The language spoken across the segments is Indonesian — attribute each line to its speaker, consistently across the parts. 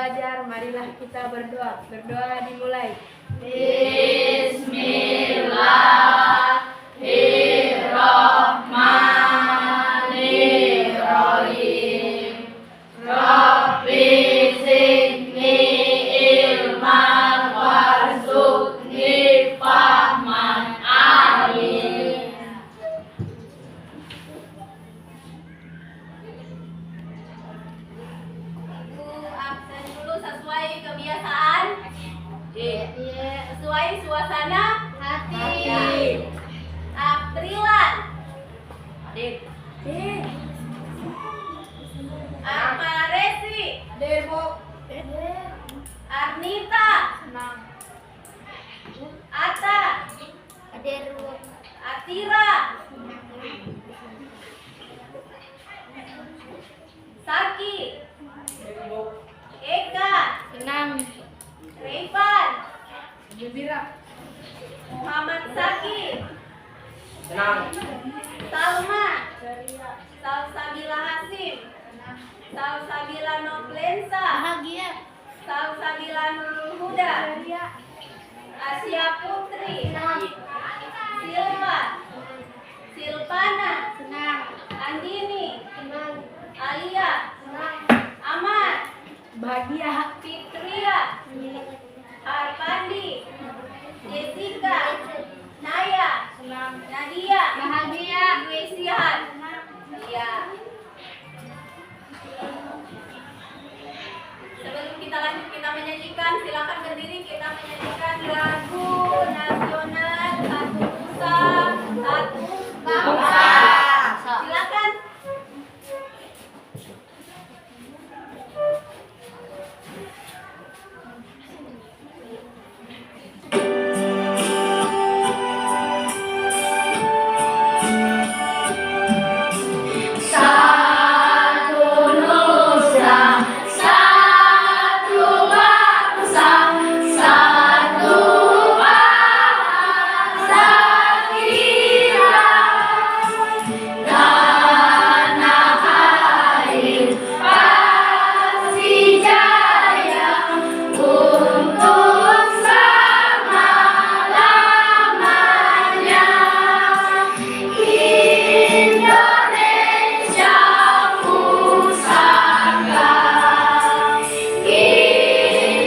Speaker 1: belajar, marilah kita berdoa. Berdoa dimulai.
Speaker 2: Bismillahirrahmanirrahim. Rabbi zidni ilman warzuqni fahman alim.
Speaker 3: Ibu absen dulu sesuai kebiasaan. Sesuai suasana hati. Aprilan. Armaresi. Arnita. Ata. Atira. Saki. Eka. Rifan. Muhammad Saki. Salma. Salsabila Hasim. Salsabila Noblensa. Salsabila Nurul Huda. Asia Putri. Silva. Silvana. Andini. Alia. Aman.
Speaker 1: Bahagia.
Speaker 3: Fitria. Arpandi. Jessica. Naya. Nadia. Yuesihan. Iya. Sebelum kita lanjut kita menyanyikan, silakan berdiri, kita menyanyikan lagu nasional Satu Nusa Satu Bangsa. Silakan.
Speaker 2: Satu Nusa, satu bangsa, satu bahasa kita. Tanah air pasti jaya untuk selama-lamanya. Indonesia pusaka,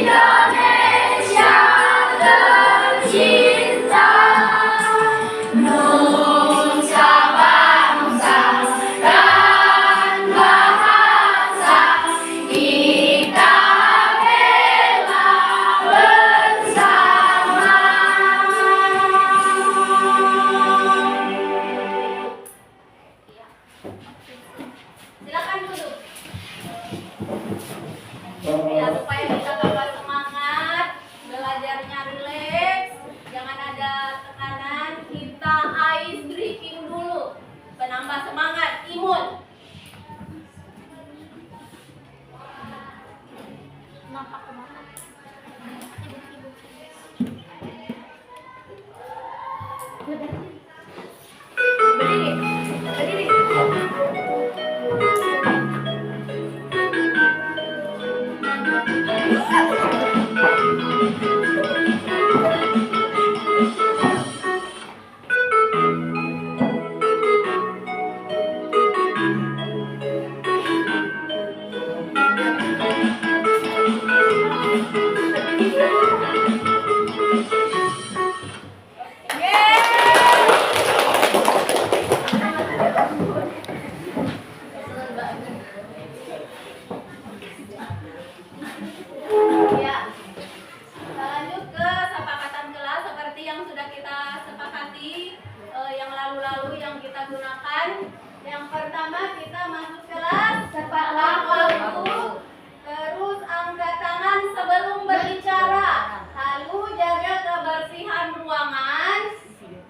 Speaker 2: Indonesia tercinta, nusa bangsa dan bahasa kita bela bersama.
Speaker 3: Silakan duduk. Ya, supaya kita tambah semangat, belajarnya rileks, jangan ada tekanan, kita ice drinking dulu, penambah semangat, imun. Ya, kita lanjut ke sepakatan kelas seperti yang sudah kita sepakati yang lalu-lalu yang kita gunakan. Yang pertama kita masuk kelas, sepakat waktu, terus angkat tangan sebelum berbicara, lalu jaga kebersihan ruangan,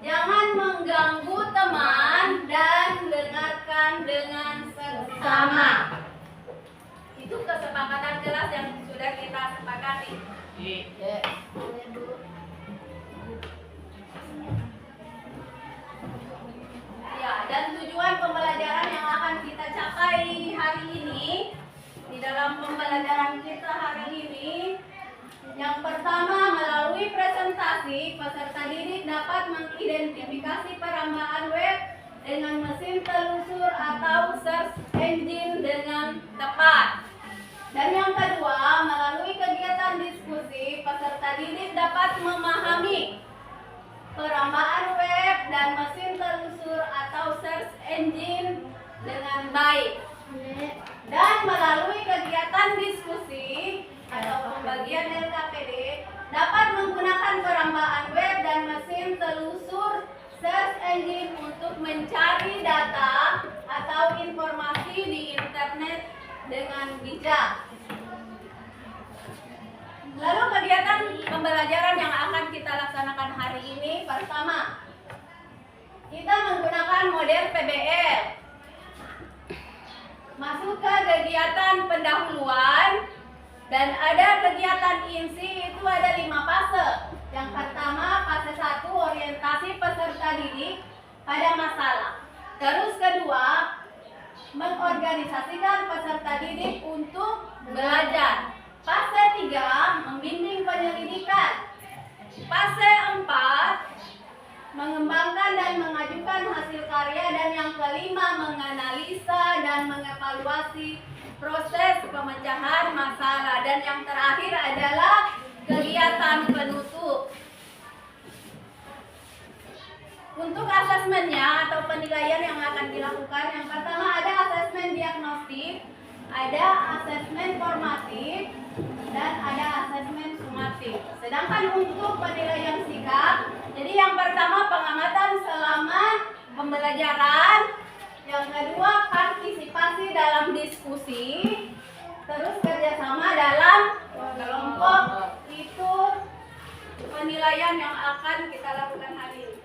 Speaker 3: jangan mengganggu teman dan dengarkan dengan seksama. Itu kesepakatan kelas yang sudah kita sepakati. Ya, dan tujuan pembelajaran yang akan kita capai hari ini, di dalam pembelajaran kita hari aplikasi, peserta didik dapat mengidentifikasi perambaan web dengan mesin telusur atau search engine dengan tepat. Dan yang kedua, melalui kegiatan diskusi, peserta didik dapat memahami perambaan web dan mesin telusur atau search engine dengan baik. Dan melalui kegiatan diskusi atau pembagian LKPD dapat menggunakan perambaan web dan mesin telusur search engine untuk mencari data atau informasi di internet dengan bijak. Lalu kegiatan pembelajaran yang akan kita laksanakan hari ini, pertama, kita menggunakan model PBL. Masuk ke kegiatan pendahuluan dan ada kegiatan insi, itu ada 5 fase. Yang pertama, fase 1, orientasi peserta didik pada masalah. Terus kedua, mengorganisasikan peserta didik untuk belajar. Fase 3, membimbing penyelidikan. Fase 4, mengembangkan dan mengajukan hasil karya. Dan yang kelima, menganalisa dan mengevaluasi proses pemecahan masalah. Dan yang terakhir adalah kegiatan penutup. Untuk asesmennya atau penilaian yang akan dilakukan, yang pertama ada asesmen diagnostik, ada asesmen formatif, dan ada asesmen sumatif. Sedangkan untuk penilaian sikap, jadi yang pertama pengamatan selama pembelajaran, yang kedua partisipasi dalam diskusi, terus kerjasama dalam kelompok. Itu penilaian yang akan kita lakukan hari ini.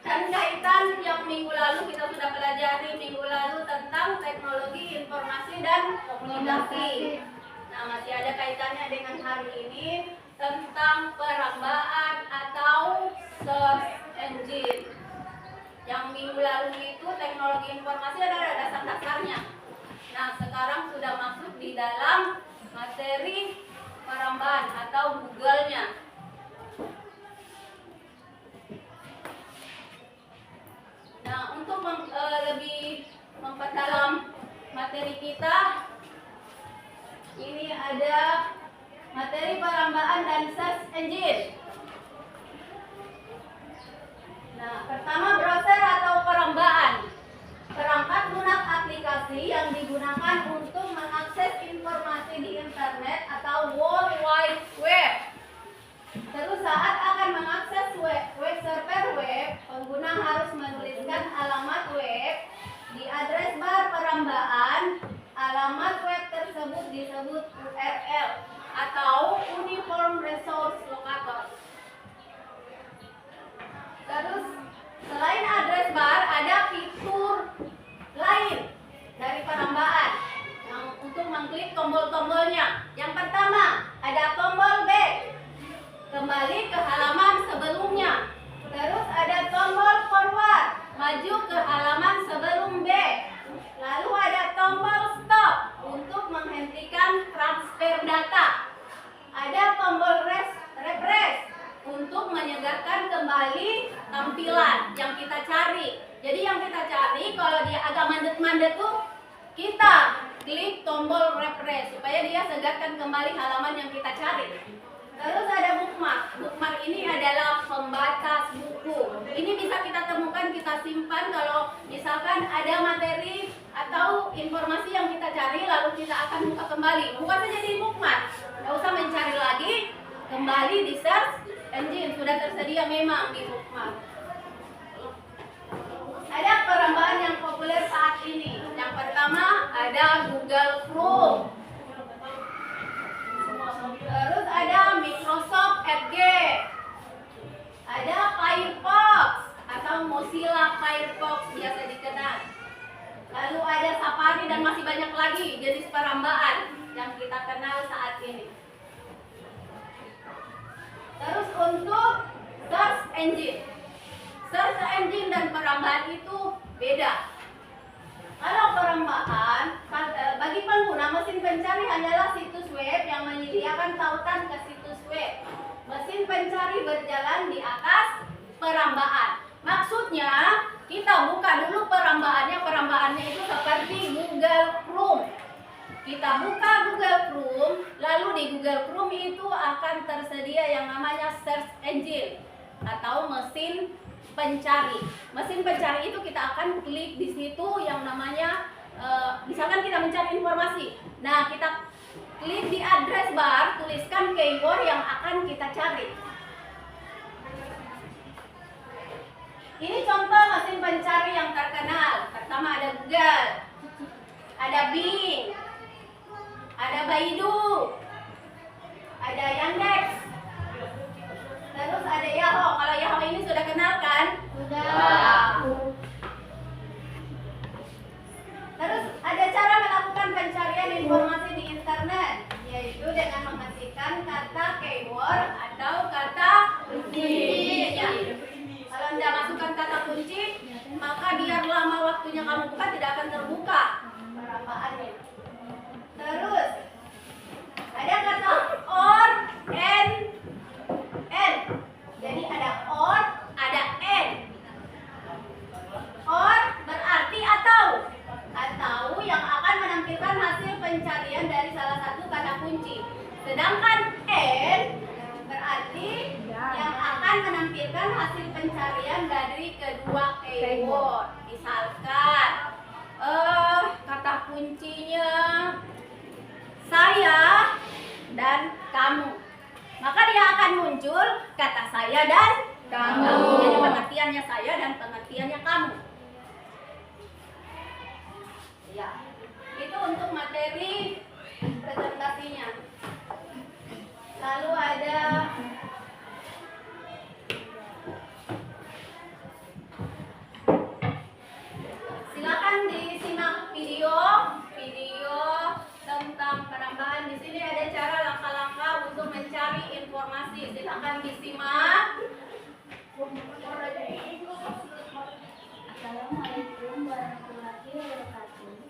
Speaker 3: Dan kaitan yang minggu lalu kita sudah pelajari minggu lalu tentang teknologi informasi dan komunikasi. Nah, masih ada kaitannya dengan hari ini tentang perambaan atau search engine. Yang minggu lalu itu teknologi informasi ada dasar-dasarnya. Nah, sekarang sudah masuk di dalam materi perambaan atau Google-nya. Nah, untuk lebih memperdalam materi kita, ini ada materi perambaan dan search engine. Nah, pertama browser atau perambaan. Perangkat lunak aplikasi yang digunakan untuk mengakses informasi di internet atau World Wide Web. Terus saat akan mengakses web server web, pengguna harus menuliskan alamat web di address bar perambaan. Alamat web tersebut disebut URL atau Uniform Resource Locator. Terus selain address bar, ada fitur lain dari perambaan yang untuk mengklik tombol-tombolnya. Yang pertama ada tombol back, kembali ke halaman sebelumnya. Terus ada tombol forward, maju ke halaman sebelum back. Lalu ada tombol stop untuk menghentikan transfer data. Ada tombol refresh untuk menyegarkan kembali tampilan yang kita cari. Jadi yang kita cari kalau dia agak mandet-mandet tuh, kita klik tombol refresh supaya dia segarkan kembali halaman yang kita cari. Terus ada bookmark. Bookmark ini adalah pembatas buku. Ini bisa kita temukan, kita simpan kalau misalkan ada materi atau informasi yang kita cari lalu kita akan buka kembali. Buka saja di bookmark. Nggak usah mencari lagi, kembali di search engine. Sudah tersedia memang di bookmark. Ada perambaan yang populer saat ini. Yang pertama ada Google Chrome. Terus ada Microsoft Edge, ada Firefox atau Mozilla Firefox biasa dikenal. Lalu ada Safari dan masih banyak lagi jenis perambaan yang kita kenal saat ini. Terus untuk search engine dan perambaan itu beda. Kalau perambaan bagi pengguna mesin pencari hanyalah situs web yang menyediakan tautan ke situs web. Mesin pencari berjalan di atas perambaan. Maksudnya, kita buka dulu perambaannya. Perambaannya itu seperti Google Chrome. Kita buka Google Chrome, lalu di Google Chrome itu akan tersedia yang namanya search engine atau mesin pencari. Mesin pencari itu kita akan klik di situ yang namanya misalkan kita mencari informasi. Nah, kita klik di address bar, tuliskan keyword yang akan kita cari. Ini contoh mesin pencari yang terkenal. Pertama ada Google, ada Bing, ada Baidu, ada Yandex, terus ada Yahoo. Kalau Yahoo ini sudah kenal kan? Sudah. Terus ada cara melakukan pencarian informasi di internet, yaitu dengan mengetikkan kata keyword atau kata kunci. Ya. Kalau Anda masukkan kata kunci, maka biar lama waktunya kamu buka tidak akan terbuka perambaannya. Terus ada kata or, and, jadi ada or, ada and. Or berarti atau yang akan menampilkan hasil pencarian dari salah satu kata kunci. Sedangkan and berarti yang akan menampilkan hasil pencarian dari kedua keyword. Misalkan kata kuncinya saya dan kamu, maka dia akan muncul kata saya dan kamu. Jadi pengertiannya saya dan pengertiannya kamu. Ya, itu untuk materi presentasinya. Lalu ada silakan disimak video tentang perambahan. Di sini ada cara langkah-langkah untuk mencari informasi. Silakan disimak.
Speaker 4: Assalamualaikum warahmatullahi wabarakatuh.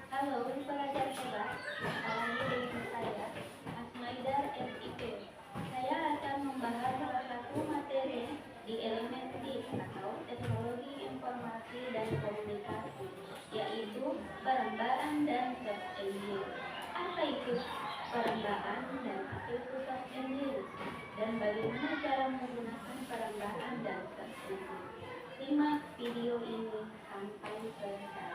Speaker 4: Halo pelajar hebat, nama saya Asmaidar MIP. Saya akan membahas salah satu materi di elementary atau teknologi informasi dan komunikasi, yaitu perambaan dan search engine. Apa itu perambaan dan apa itu search engine? Dan bagaimana cara menggunakan perambaan dan search engine? Simak video ini sampai selesai.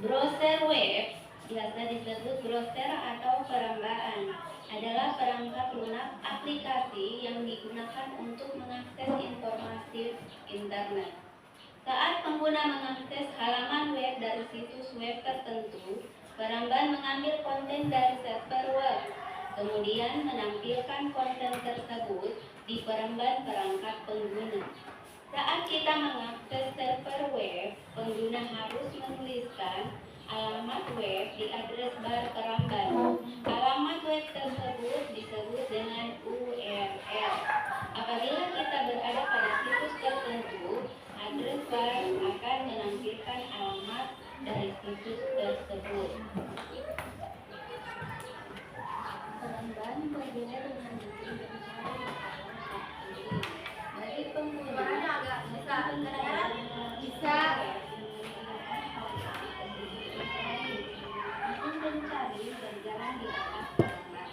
Speaker 4: Browser web, biasa disebut browser atau perambaan, adalah perangkat lunak aplikasi yang digunakan untuk mengakses informasi internet. Saat pengguna mengakses halaman web dari situs web tertentu, peramban mengambil konten dari server web, kemudian menampilkan konten tersebut di peramban perangkat pengguna. Saat kita mengakses server web, pengguna harus menuliskan alamat web di address bar peramban. Alamat web tersebut disebut dengan URL. Apabila kita berada pada situs tertentu, address bar akan menampilkan alamat dari situs tersebut. Peramban berbeda dengan mesin pencari bagi pengguna.
Speaker 3: Suaranya agak bisa kedengaran?
Speaker 4: Bisa. Mesin pencari berjalan di atas peramban.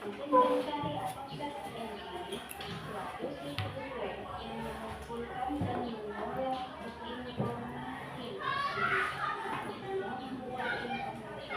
Speaker 4: Mesin pencari atau search engine suatu situs web yang mengumpulkan dan mengolah informasi sehingga membuat informasi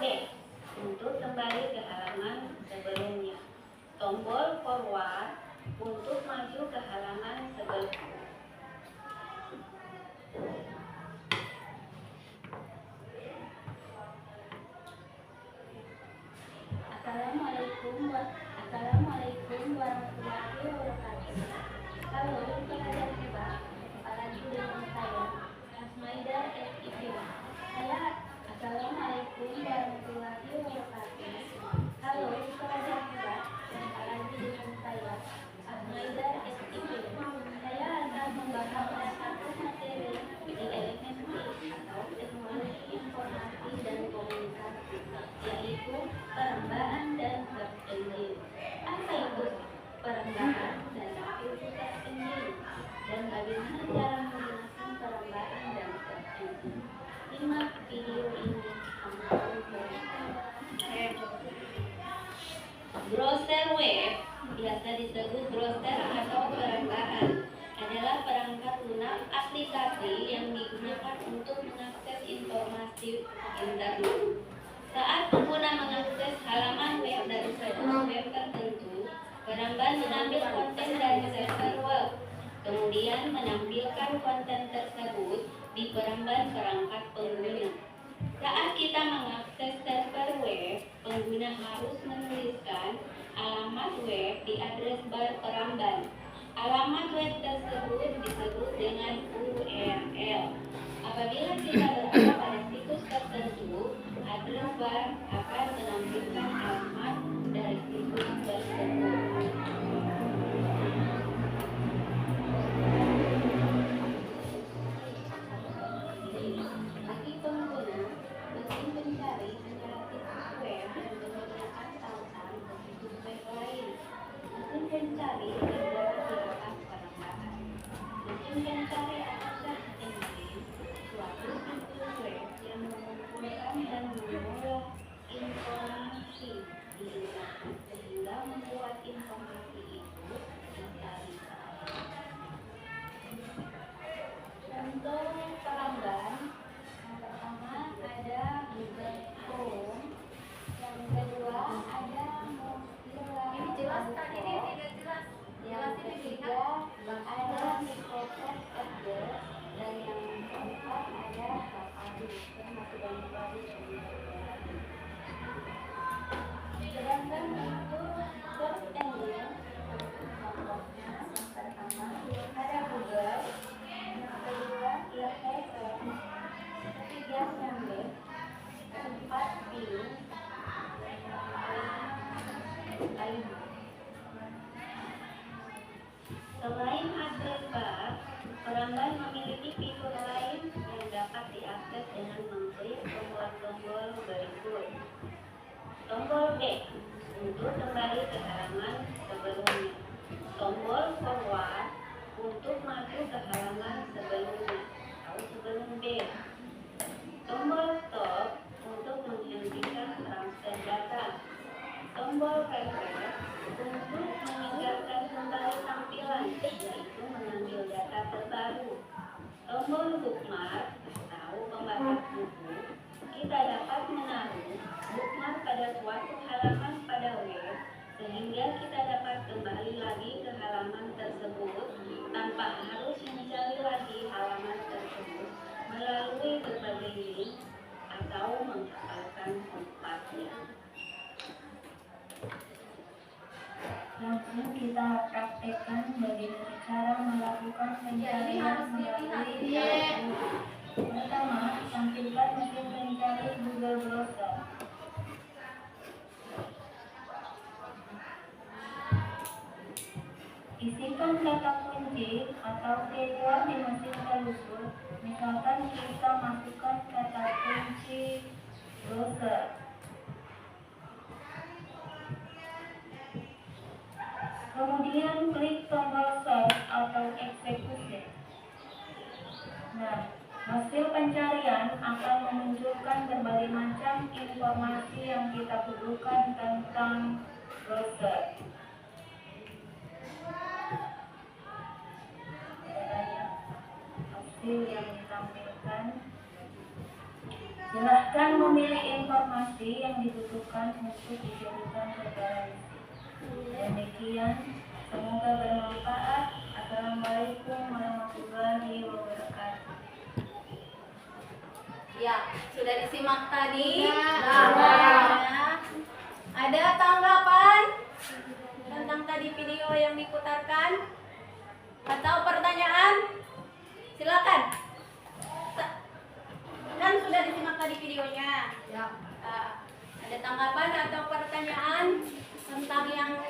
Speaker 4: back untuk kembali ke halaman sebelumnya. Tombol forward untuk maju ke halaman sebelumnya. Assalamualaikum warahmatullahi wabarakatuh. Halo, pelajar hebat. Apalagi dengan saya, Asmaida SIP. Assalamualaikum warahmatullahi wabarakatuh. Halo, pelajar hebat. Apalagi dengan saya, Asmaida SIP. Saya akan membahas satu materi di LMSI atau Teknologi Informasi dan Komunikasi, yaitu perembaan dan search engine. Apa itu perembaan dan aktivitas engine, dan bagaimana cara menggunakan perembaan dan search engine? Simak video ini sampai selesai. Browser web, biasa disebut browser atau perembaan, adalah perangkat lunak aplikasi yang digunakan untuk mengakses informasi internet. Saat pengguna mengakses halaman web dari situs web tertentu, perembaan mengambil konten dari server web, kemudian menampilkan konten tersebut di perembaan perangkat pengguna. Saat kita mengakses server web, pengguna harus menuliskan alamat web di address bar perembaan. Alamat web tersebut disebut dengan URL. Apabila kita berada pada situs tertentu, address bar akan menampilkan alamat dari situs tersebut. Bagi pengguna, mesin pencari adalah situs web yang menyediakan tautan ke situs web lain. Mesin pencari adalah di atas perembaan. Mesin pencari atau search engine suatu situs web yang mengumpulkan dan mengolah informasi di internet sehingga membuat informasi itu dicari. Contoh perembaan, yang pertama ada Google Chrome, yang kedua ada Mozilla.
Speaker 3: Ini jelas kan? Ini tidak jelas.
Speaker 4: Yang ketiga ada Microsoft Edge, dan yang keempat ada Safari. Termasuk dalam Safari. Sedangkan untuk search engine, contohnya yang pertama ada Google, yang kedua Yahoo, ketiga Yandex, keempat Bing, lain. Selain address bar, perembaan memiliki fitur lain yang dapat diakses dengan mengklik tombol-tombol berikut. Tombol back untuk kembali ke halaman sebelumnya. Tombol forward untuk maju ke halaman sebelumnya atau sebelum back. Tombol stop untuk menghentikan transfer data. Tombol refresh untuk meninggalkan kembali tampilan, yaitu mengambil data terbaru. Tombol bookmark atau pembatas buku, kita dapat menaruh bookmark pada suatu halaman pada web, sehingga kita dapat kembali lagi ke halaman tersebut tanpa harus mencari lagi halaman tersebut melalui berbagai link atau menghafalkan tempatnya. Langsung kita praktekkan bagaimana cara melakukan pencarian melalui Google. Pertama, tampilkan mesin pencari Google Browser. Isikan kata kunci atau keyword di mesin telusur. Misalkan kita masukkan kata kunci browser. Kemudian klik tombol search atau eksekusi. Nah, hasil pencarian akan menunjukkan berbagai macam informasi yang kita butuhkan tentang browser. Hasil yang ditampilkan.
Speaker 1: Silahkan memilih informasi yang dibutuhkan untuk dijadikan referensi. Demikian, semoga bermanfaat. Assalamualaikum warahmatullahi wabarakatuh.
Speaker 3: Ya, sudah disimak tadi.
Speaker 1: Ya.
Speaker 3: Ada tanggapan tentang tadi video yang diputarkan? Atau pertanyaan? Silakan. Kan sudah disimak tadi videonya.
Speaker 1: Ya.
Speaker 3: Ada tanggapan atau pertanyaan tentang yang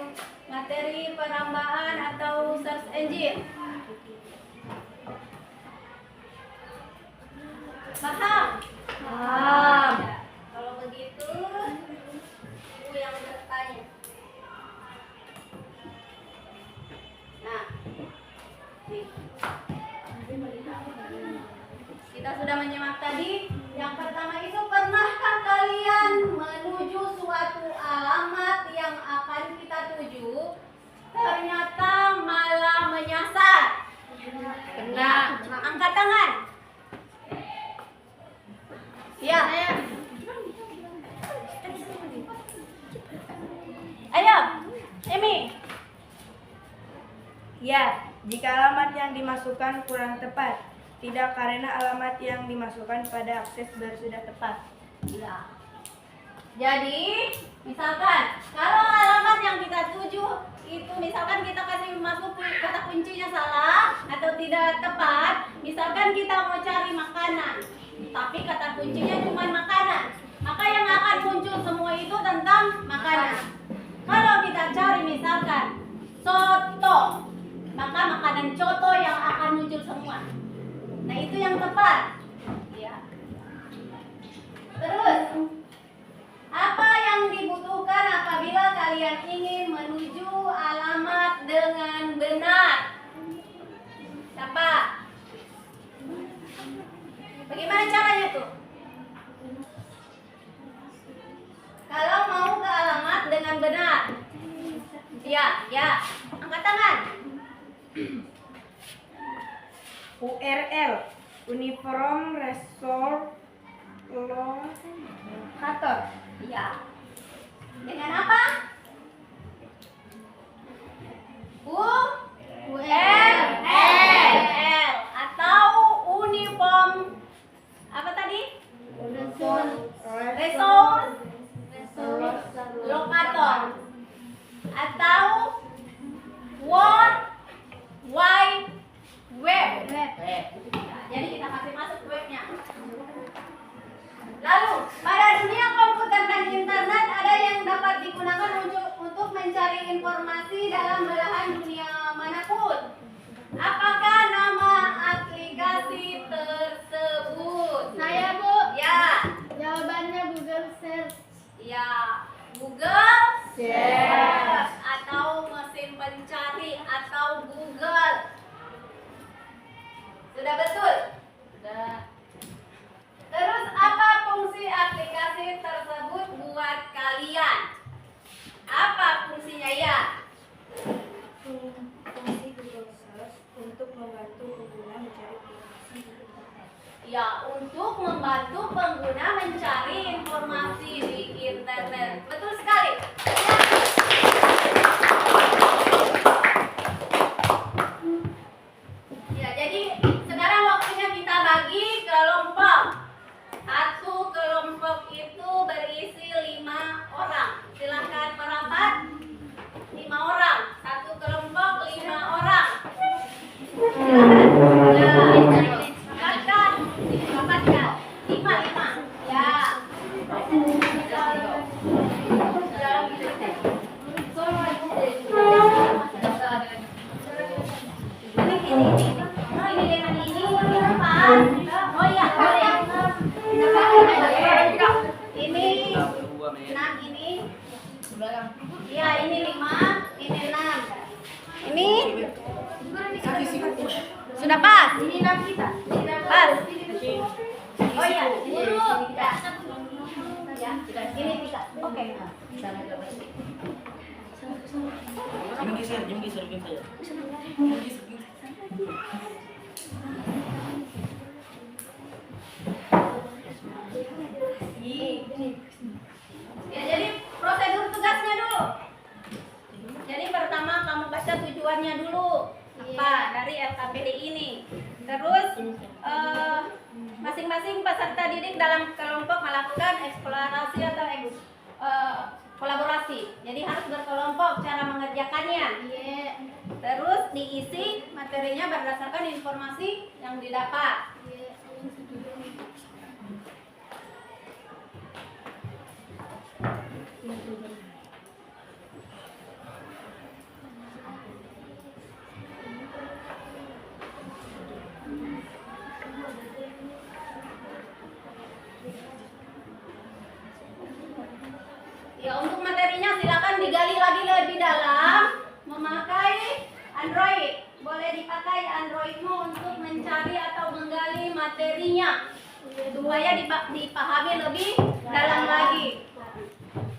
Speaker 3: materi perambaan atau search engine? Paham?
Speaker 1: Paham.
Speaker 3: Ya. Kalau begitu, ibu yang bertanya. Nah, nih. Kita sudah menyimak tadi. Yang pertama itu, pernahkah kalian menuju suatu alamat yang akan kita tuju, ternyata malah menyasar?
Speaker 1: Pernah.
Speaker 3: Angkat tangan. Ya. Ayo, Emi.
Speaker 1: Ya, jika alamat yang dimasukkan kurang tepat, tidak karena alamat yang dimasukkan pada akses baru sudah tepat.
Speaker 3: Ya. Jadi, misalkan kalau alamat yang kita tuju itu misalkan kita kasih masuk kata kuncinya salah atau tidak tepat, misalkan kita mau cari makanan, tapi kata kuncinya cuma makanan, maka yang akan muncul semua itu tentang makanan. Kalau kita cari misalkan soto, maka makanan coto yang akan muncul semua. Nah, itu yang tepat. Ya. Terus, apa yang dibutuhkan apabila kalian ingin menuju alamat dengan benar? Siapa? Bagaimana caranya tuh? Kalau mau ke alamat dengan benar. Ya. Angkat tangan.
Speaker 1: URL Uniform Resource Locator.
Speaker 3: Ya. Dengan apa? URL atau uniform apa tadi? Resource Locator atau World Wide Web. Jadi kita kasih masuk webnya. Lalu, pada dunia komputer dan internet ada yang dapat digunakan untuk mencari informasi dalam belahan dunia manapun. Apakah nama aplikasi tersebut?
Speaker 2: Saya, Bu.
Speaker 3: Ya.
Speaker 2: Jawabannya Google Search.
Speaker 3: Ya, Google Search atau mesin pencari atau Google. Sudah betul? Sudah. Terus apa fungsi aplikasi tersebut buat kalian? Apa fungsinya ya?
Speaker 1: Fungsi Google Search untuk membantu pengguna mencari informasi di internet.
Speaker 3: Ya, untuk membantu pengguna mencari informasi di internet. Betul sekali. Ya, jadi sekarang waktunya kita bagi kelompok. Satu kelompok itu berisi 5 orang. Silahkan merapat. 5 orang. Satu kelompok 5 orang. Silakan. Ya, rapatkan. 5. Ya. Oh iya, boleh. Ini 6 ini. Iya, ini 5, ini 6. Ini sudah pas. Ini 6 kita. Pas. Oh iya, guru. Ya, ini 3. Oke.
Speaker 5: Jangan geser saya.
Speaker 3: Ya, jadi prosedur tugasnya dulu. Jadi pertama kamu baca tujuannya dulu. Apa dari LKPD ini. Terus masing-masing peserta didik dalam kelompok melakukan eksplorasi atau kolaborasi. Jadi harus berkelompok cara mengerjakannya. Terus diisi materinya berdasarkan informasi yang didapat. Ya, untuk materinya silakan digali lagi lebih dalam memakai Android. Boleh dipakai Androidmu untuk mencari atau menggali materinya supaya dipahami lebih dalam lagi.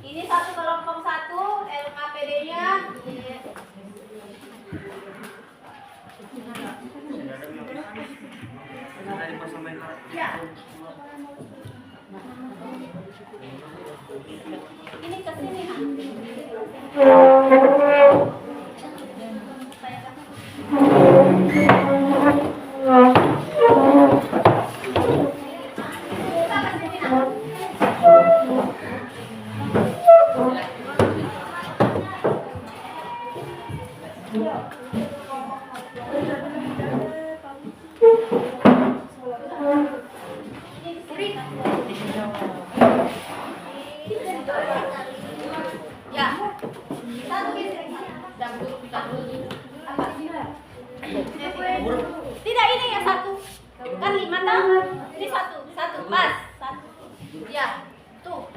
Speaker 3: Ini satu kelompok satu LKPD-nya. Ya. Ini ke sini. Ya, tidak, ini yang satu kan 5 tahun, ini satu pas satu. Ya, tuh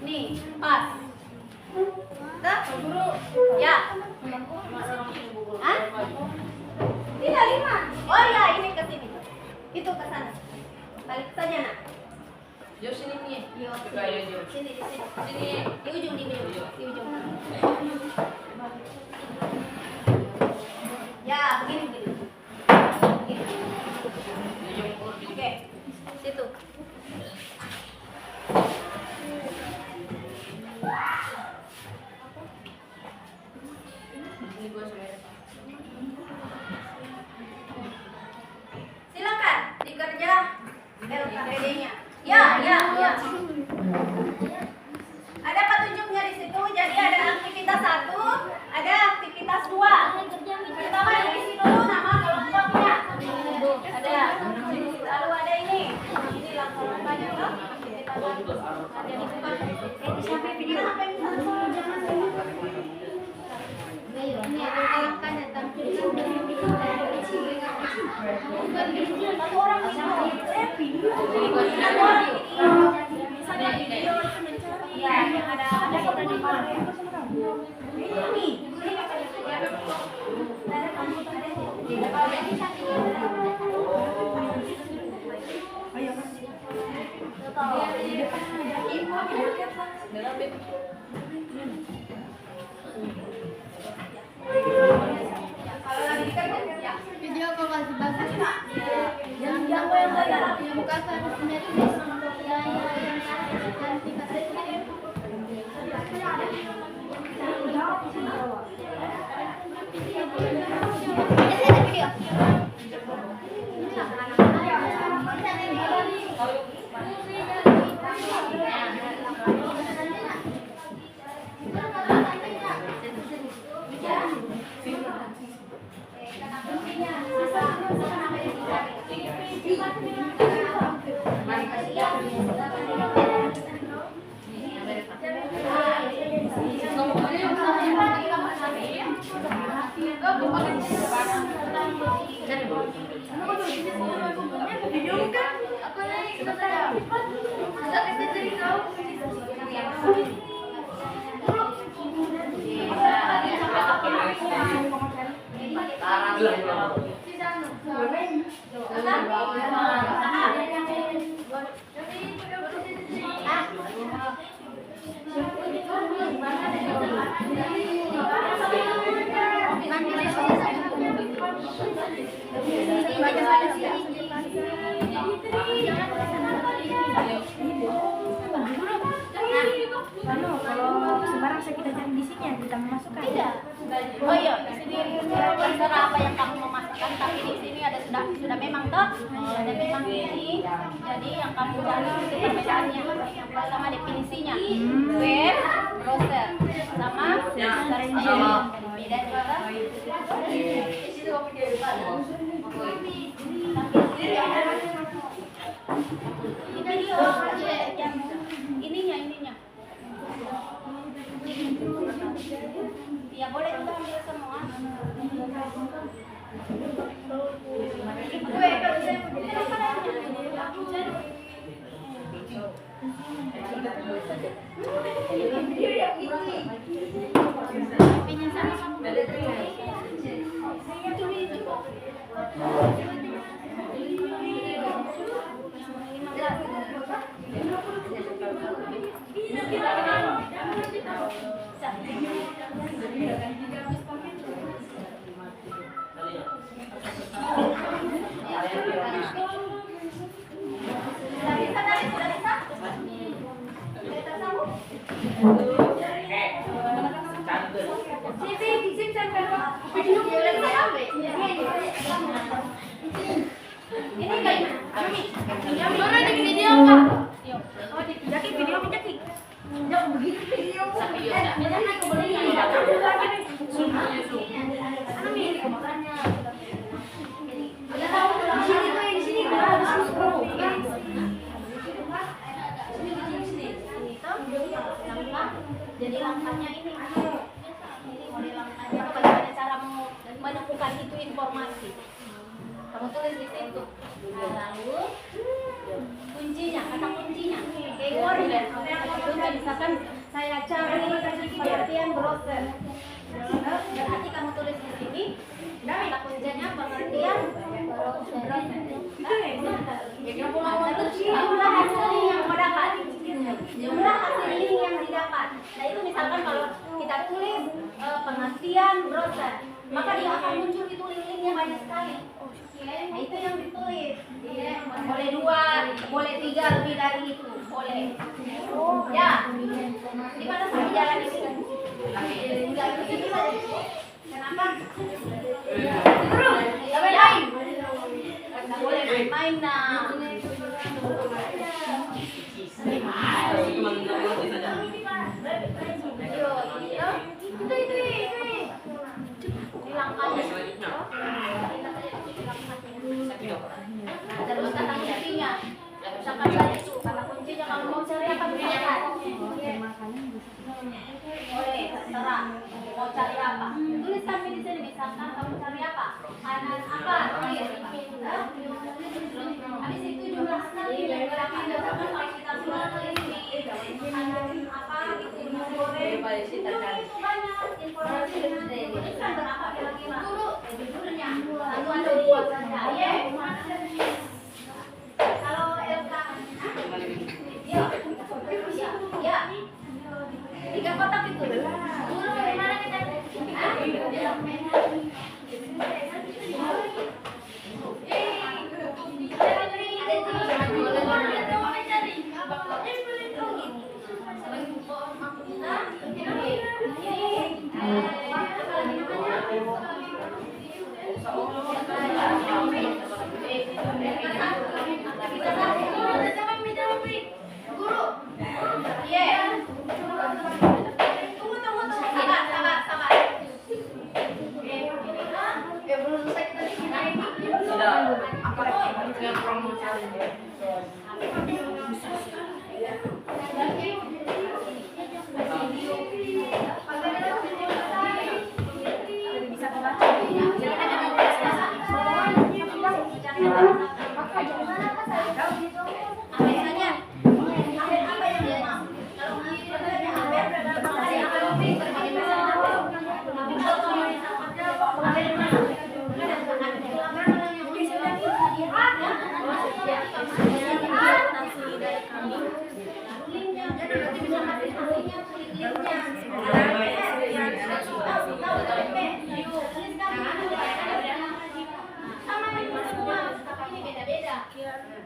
Speaker 3: nih pas. Dah, guru. Ya. Hah? Tidak 5. Oh ya, ini ke sini. Itu ke sana. Balik saja, Nak.
Speaker 5: Yo sini nih.
Speaker 3: Yo,
Speaker 5: Coba ya, Yo.
Speaker 3: sini di sini.
Speaker 5: Sini.
Speaker 3: Di ujung, di ujung. Ya, begini. Oke, situ.
Speaker 5: Ini gua sebenarnya.
Speaker 3: Silakan dikerja LKPD-nya. Ya. Ada petunjuknya di situ. Jadi ada aktivitas 1, ada aktivitas 2. Pertama diisi dulu nama kelompoknya. Ada. Lalu ada ini. Ini langkah-langkahnya loh. Ada dibuka. Sampai video sampai
Speaker 2: Video kok kasih bagus. Yang buka harus menulis. Yang dikasih.
Speaker 1: masa kita cari di sini ya kita memasukkan?
Speaker 3: Tidak. Oh iya, di sini terserah apa yang kamu mau masukkan, tapi di sini ada sudah memang toh, ada memang ini. Jadi yang kamu cari itu perbedaannya. Yang pertama definisinya, web, browser, sama search engine. Beda juga. Video yang ininya. Ya boleh kita ambil semua. Jadi langkahnya ini model langkahnya bagaimana cara menemukan itu informasi. Kamu tulis di situ. Lalu kuncinya, kata kuncinya, keywordnya. Kunci misalkan saya cari pengertian browser. Berarti kamu tulis di sini kata kuncinya pengertian browser. Jumlah hasil yang kau dapat. Jumlah hasil link yang didapat. Nah itu misalkan kalau kita tulis pengertian browser, maka dia akan muncul itu link-linknya banyak sekali. Nah itu yang ditulis. Boleh 2, boleh 3, lebih dari itu. Boleh. Ya. Di mana sampai jalan di sini? Enggak di sini saja. Kenapa? Enggak main. Enggak boleh main nah. Ini langkahnya. Terus kata kuncinya. Misalkan tadi itu kata kuncinya kalau mau cari apa misalkan. Boleh, terserah. Mau cari apa? Tuliskan di sini misalkan kamu cari apa? Kanan apa? Habis itu jumlah sekali berapa? Misalkan kalau kita tulis di kanan apa? Itu boleh. Itu banyak informasi tuliskan berapa kira-kira? Judulnya. Lalu ada 2 saja. Ya. Kalau LK ya 3 kotak itu dulu gimana kita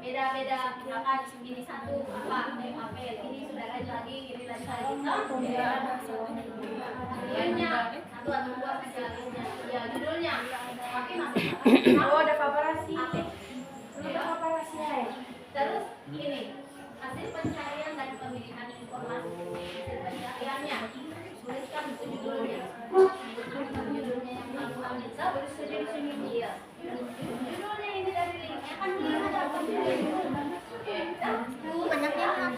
Speaker 3: beda-beda, misalkan ini satu apa apel, ini sudah lagi ini Judulnya satu atau dua saja. Ya, judulnya. Tapi masih
Speaker 1: Oh, ada paparasi. Ada paparasi ya.
Speaker 3: terus ini hasil pencarian dan pemilihan informasi. Hasil pencariannya. Tuliskan itu judulnya. Judulnya yang paling bisa tulis saja di sini. Iya. Judulnya ini dari linknya kan belum ada banyaknya apa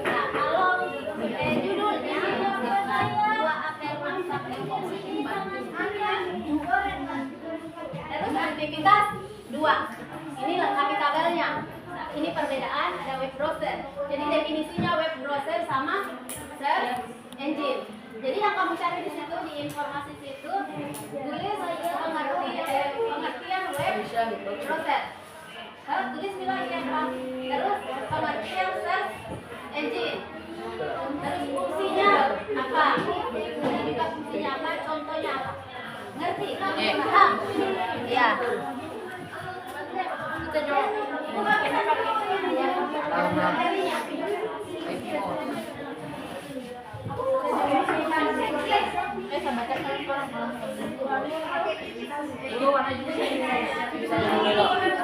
Speaker 3: nah kalau judulnya dua afirmasi terus aktivitas 2 ini lengkapi tabelnya. Nah, ini perbedaan ada web browser. Jadi definisinya web browser sama search engine. Jadi yang kamu cari di situ di informasi situ tulis pengertian web browser. Terus tulis nilai apa? Terus pengertian search engine. Terus fungsinya apa? Ini juga fungsinya apa? Contohnya apa? Ngerti? Paham? Iya. Kita jawab.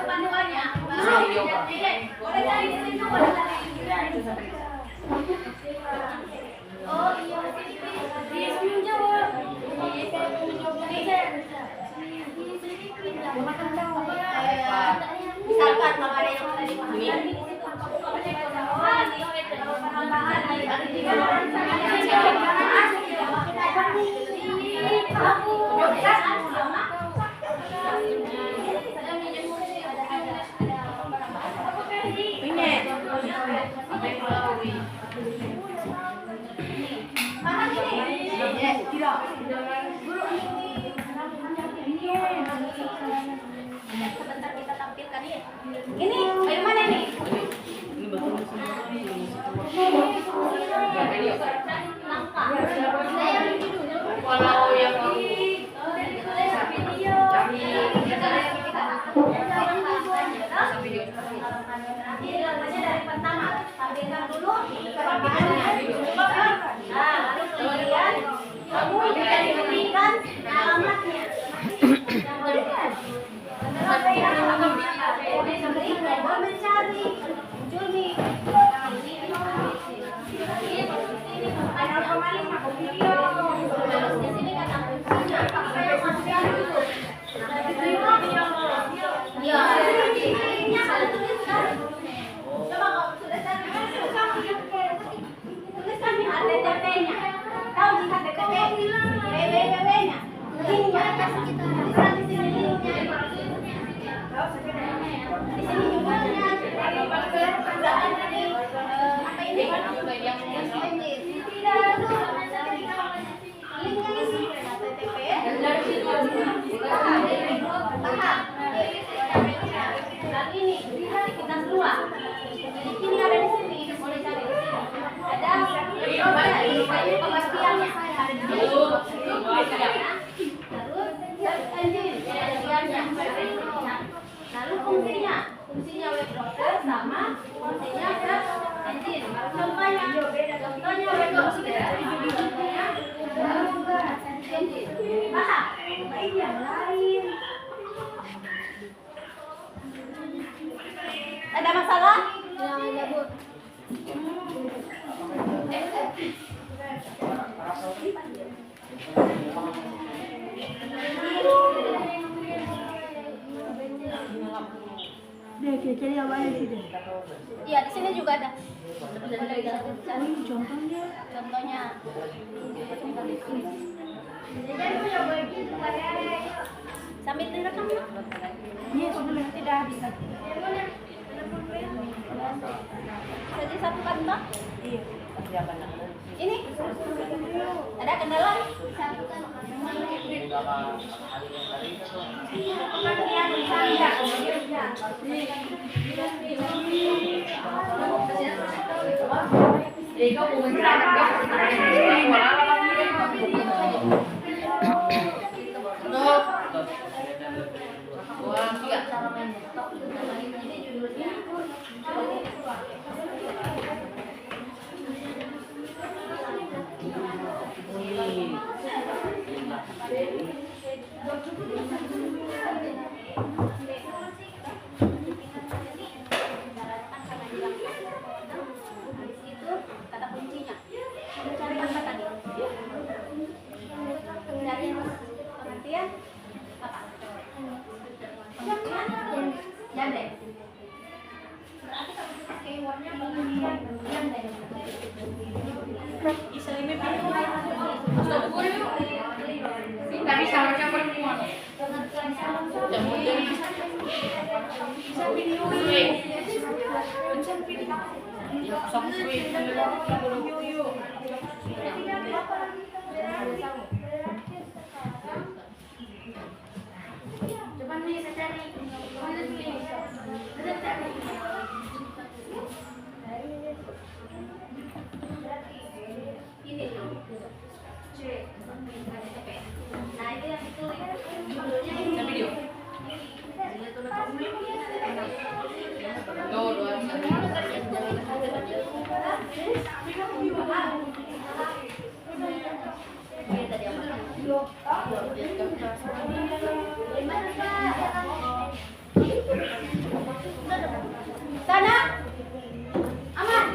Speaker 3: Panduannya. Boleh cari di situ. Oh iya, di sini jawab. Misalkan kalau ada yang tadi di situ, sebentar kita tampilkan ya. Ini bagaimana ini? Langkah. Saya dulu.
Speaker 5: Kalau yang
Speaker 3: Ini langkahnya dari pertama. Tampilkan dulu perbedaannya. Nah, lalu kemudian kamu berikan alamatnya. Mencari muncul nih. Ada pemain video. Terus di sini kata kuncinya apa yang masukkan dulu. Ya, ini ada tuliskan. Coba kalau sudah cari tuliskan di HTTP-nya. Tahu di HTTP www-nya. Linknya tuliskan di sini linknya. Di sini judulnya kerjaan dari apa ini? Linknya di sini HTTP. Paham? Lagi ini kita dua. Ini ada di sini, boleh cari di sini. Ada pengertiannya ada di sini. Terus search engine pengertiannya. Lalu fungsinya web browser sama fungsinya search engine. Contohnya web browser. Search engine. Paham? Yang lain. Ada masalah? Ya, Bu.
Speaker 1: Cari yang mana sih?
Speaker 3: Iya, di sini juga ada. Contohnya. Sambil direkam.
Speaker 1: Iya, sudah tidak bisa.
Speaker 3: Jadi satu kantong.
Speaker 1: Iya.
Speaker 3: Ini ada kendala? cara mainnya. Ini judulnya.
Speaker 4: Habis itu kata kuncinya. Mencari apa tadi? Pencarian pengertian apa? Jandek. Berarti kalau kita keywordnya pengertian jandek.
Speaker 5: Tapi sama-sama perempuan.
Speaker 2: Coba nih saya cari. Mana tulis? Ada cari.
Speaker 4: Ini loh. Nah itu yang ditulis judulnya ini.
Speaker 5: Video. No,
Speaker 4: Sana. Aman.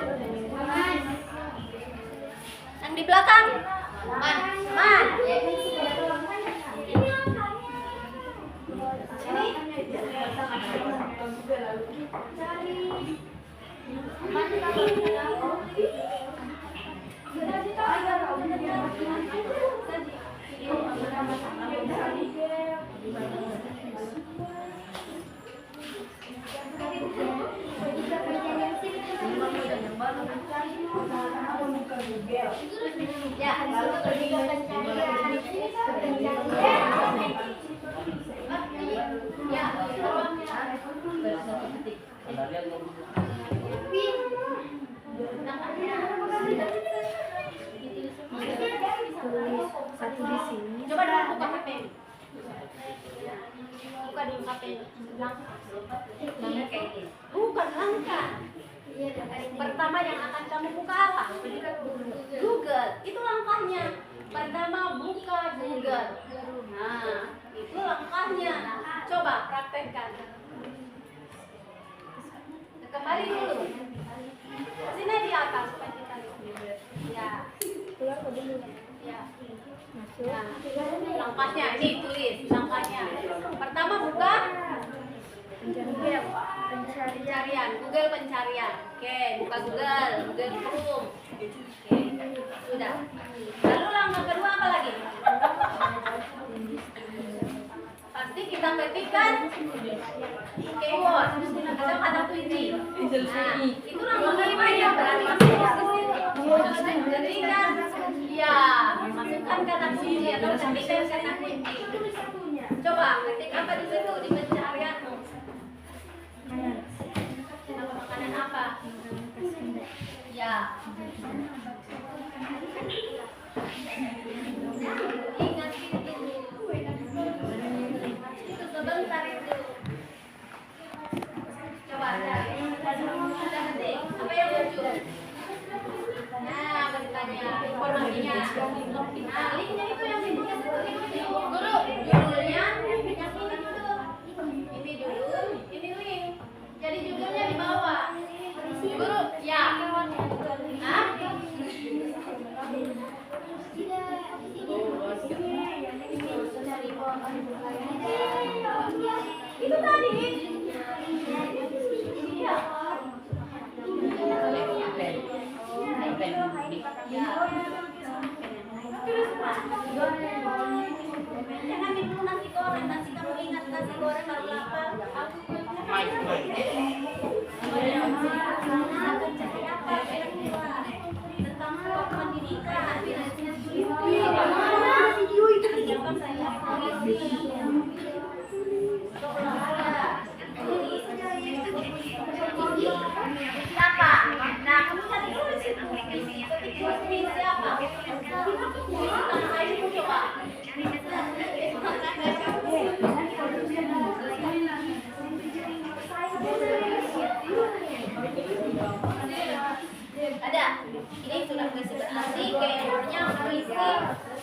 Speaker 4: Yang di belakang. Man.
Speaker 1: Satu di sini.
Speaker 4: Coba dulu buka HP. Buka dulu HP. Langkah kayak gini. Bukan langkah. Pertama yang akan kamu buka apa? Google. Itu langkahnya. Pertama buka Google. Nah, itu langkahnya. Coba praktekkan. Kembali dulu. Sini di atas supaya kita lihat. Ya. Ya. Nah, langkahnya ini tulis langkahnya. Pertama buka pencarian, Google pencarian. Oke, buka Google Chrome. Oke, sudah. Lalu langkah kedua apa lagi? Pasti kita ketikkan keyword atau kata kunci. Nah, itu langkah kelima ya berarti ketikkan ya masukkan kata kunci atau ketikkan kata kunci. Coba ketik apa di situ di pencarianmu? Makanan apa? Ya. Ingat itu. Itu sebentar itu. Coba cari. Sudah ketik. Apa yang muncul? Nah, beritanya, informasinya. Nah, linknya itu yang ditulis itu. Guru, judulnya yang ini dulu. Ini judul, ini link. Jadi judulnya di bawah. Guru, ya. Hah? Itu tadi. Iya. Jangan minum nasi goreng, nasi kamu ingat nasi goreng baru lapar. Tentang pendidikan. Siapa? Nah, kamu cari dulu di situ. Siapa? Ayo coba.
Speaker 3: Ada. Ini sudah berarti keywordnya berisi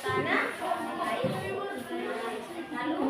Speaker 3: tanah, air, lalu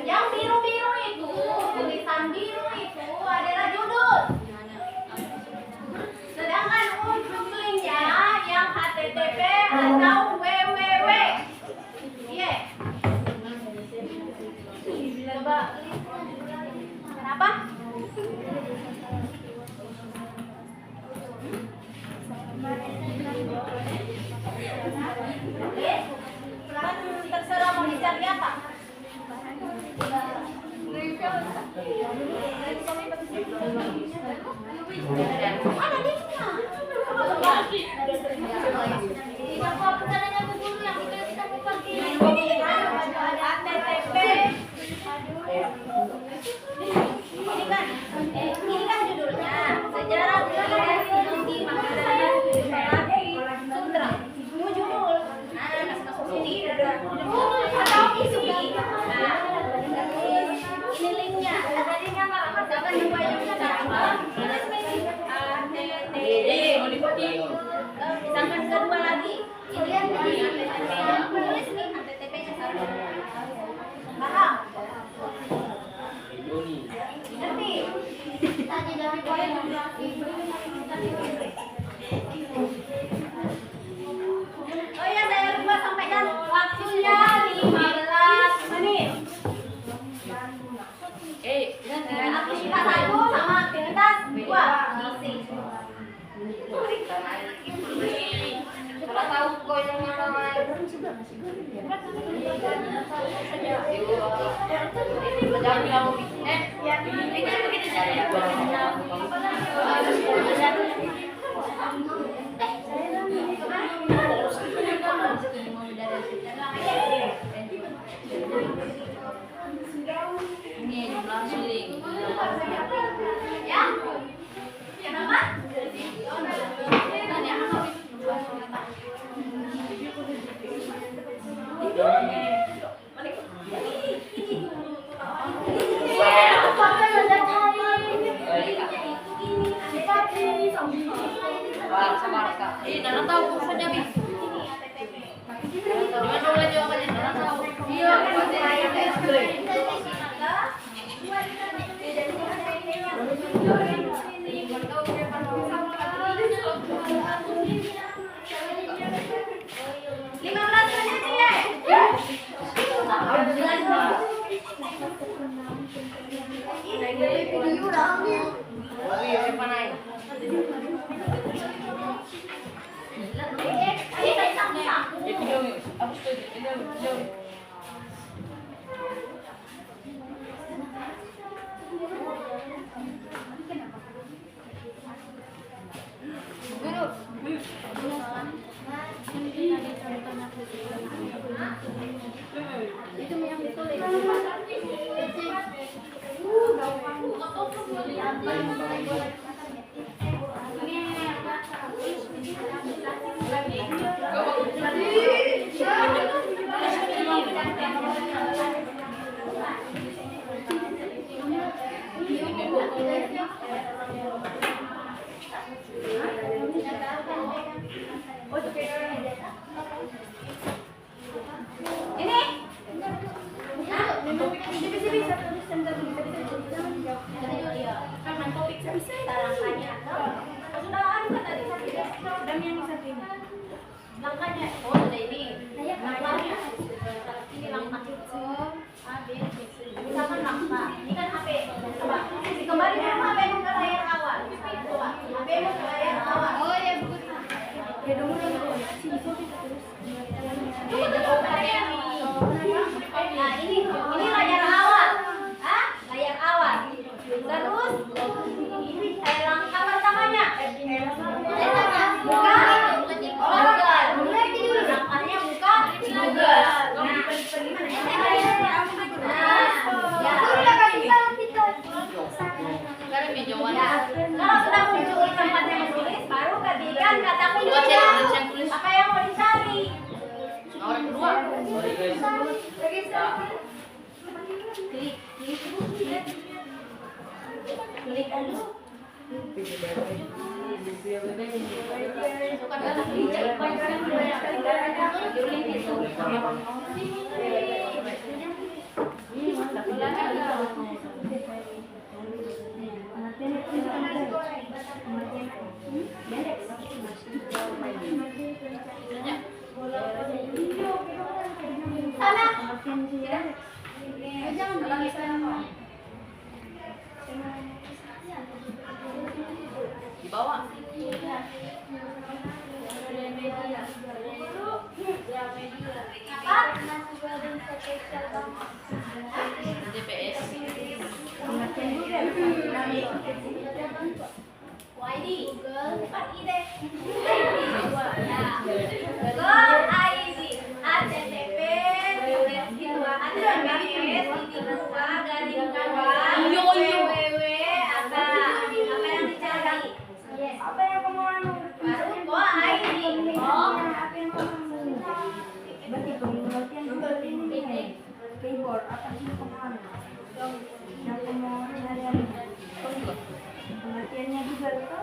Speaker 3: yang biru-biru itu, tulisan biru itu adalah judul. Sedangkan untuk linknya yang HTTP atau www. Iya. Coba. Kenapa? Kan terserah mau dicari apa. Ada di ini kan judulnya sejarah budaya Sinonggi Makassar Sutra. Itu judul. Nah, masuk sini atau isi. Nah, ini linknya. Tadinya misalkan dua yang pertama, misalkan kedua lagi, ini yang tulis nih HTTP-nya satu. Paham? Ngerti? Tadi dari oh iya, saya lupa sampaikan waktunya 15 menit. Aktivitas 1 sama aktivitas 2 isi.
Speaker 5: Kalau tahu kau yang mana
Speaker 3: Ya? Kenapa? Ini. Langkahnya, oh ada ini. Langkahnya. Ini langkah. Misalkan langkah. Ini kan HP. Coba. Kembali ke HP ke layar awal. Coba. HP ke layar awal. Oh ya begitu. Nah ini layar awal. Hah? Layar awal. Terus langkah pertamanya. Buka. Google. Langkahnya buka Google. Kalau sudah muncul di tempat yang tulis, baru ketikkan kata kunci. Apa yang mau dicari?
Speaker 5: Orang kedua.
Speaker 3: Klik dulu. Sana.
Speaker 5: Di bawah. DPS.
Speaker 3: YD. Cepat ide. Google ID. HTTP www apa yang dicari? Apa yang kamu anu? Baru gua ID. Oh.
Speaker 1: Berarti pengertian ini keyboard apa sih kamu yang kamu cari? Pengertiannya juga itu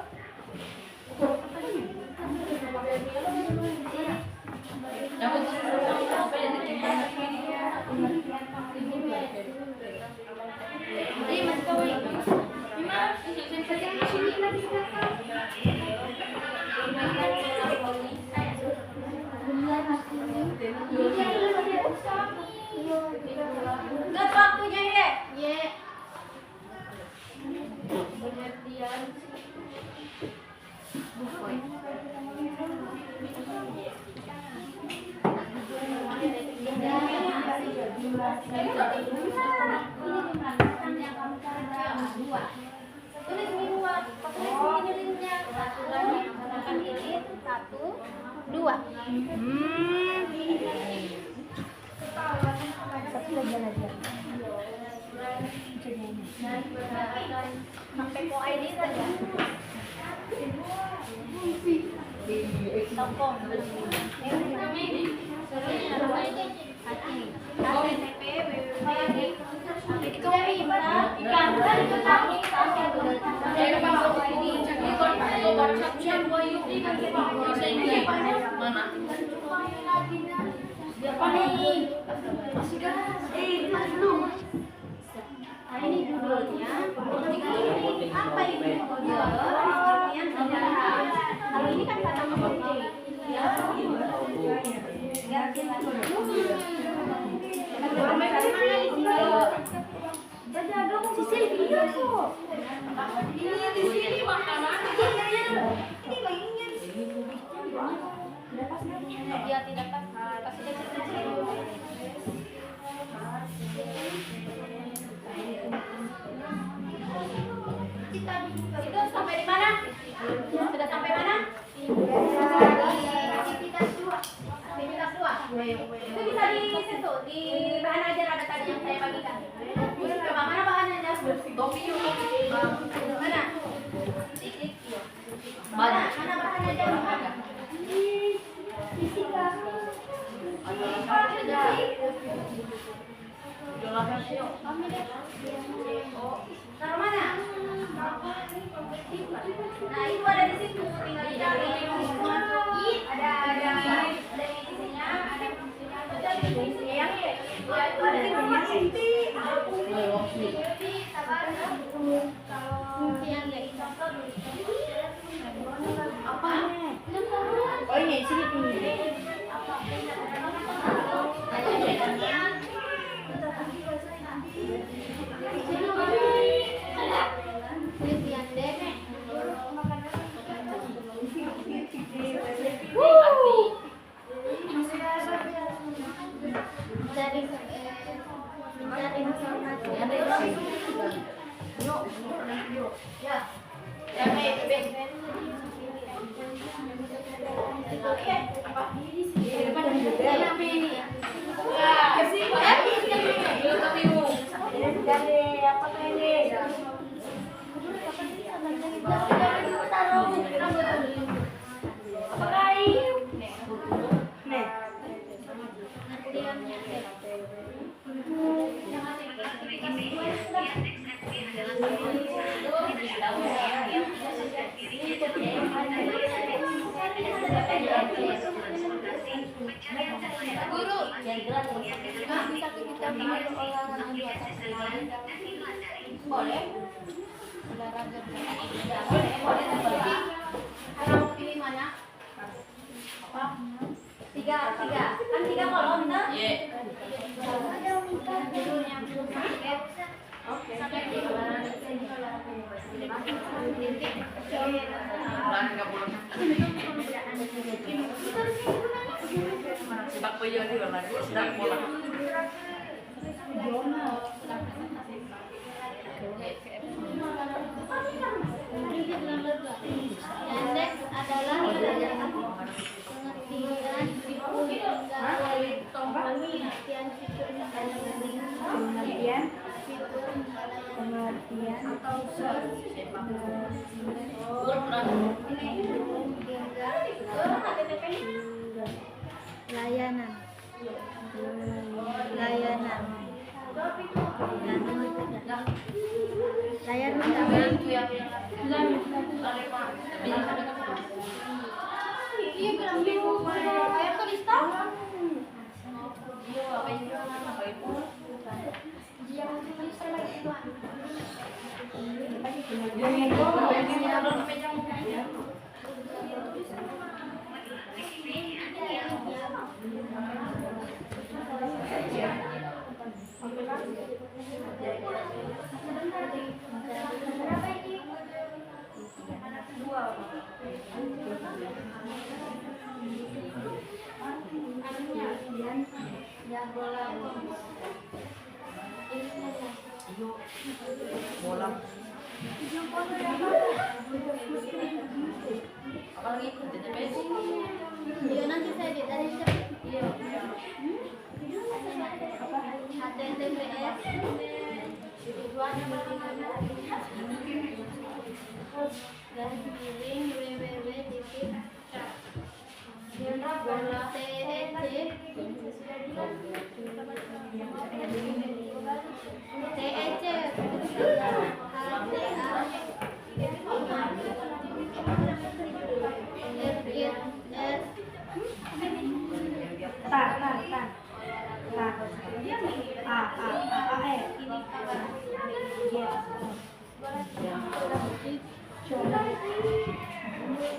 Speaker 3: Enggak waktunya ya. Tulis ini dua. Tulis ini linknya. Satu, dua. Sampai ko ID saja. Telkom. HTTP ini judulnya. Apa itu judulnya? Kalau ini kan kata kunci. Sisil video tuh. Ini di sini makanan. Ini baginya. Ya tidak pas. Kasih itu sampai di mana? Sudah sampai mana? Aktivitas 2. Itu bisa di situ, di bahan ajar ada tadi yang saya bagikan. Coba mana bahan ajar? Mana? Mana bahan ajar? Fisika. Taruh mana? Nah, itu ada di situ, tinggal dicari. Ada definisinya, ada fungsinya, ada definisinya yang itu ada definisinya. Jadi, sabar. Kalau yang kayak contoh apa?
Speaker 1: Oh ini sini tinggi.
Speaker 3: Guru, bisa kita mulai olahraga dua boleh? Olahraga boleh. Mau pilih mana? Tiga. Kan 3 kolom, kan? Iya. Oke.
Speaker 5: Sebab punya di luar sedang pola.
Speaker 3: Pendek adalah pengertian fitur pengertian layanan
Speaker 5: Apalagi ikut TTPS.
Speaker 3: Iya nanti saya di tadi HTTPS tujuannya bagaimana garis miring www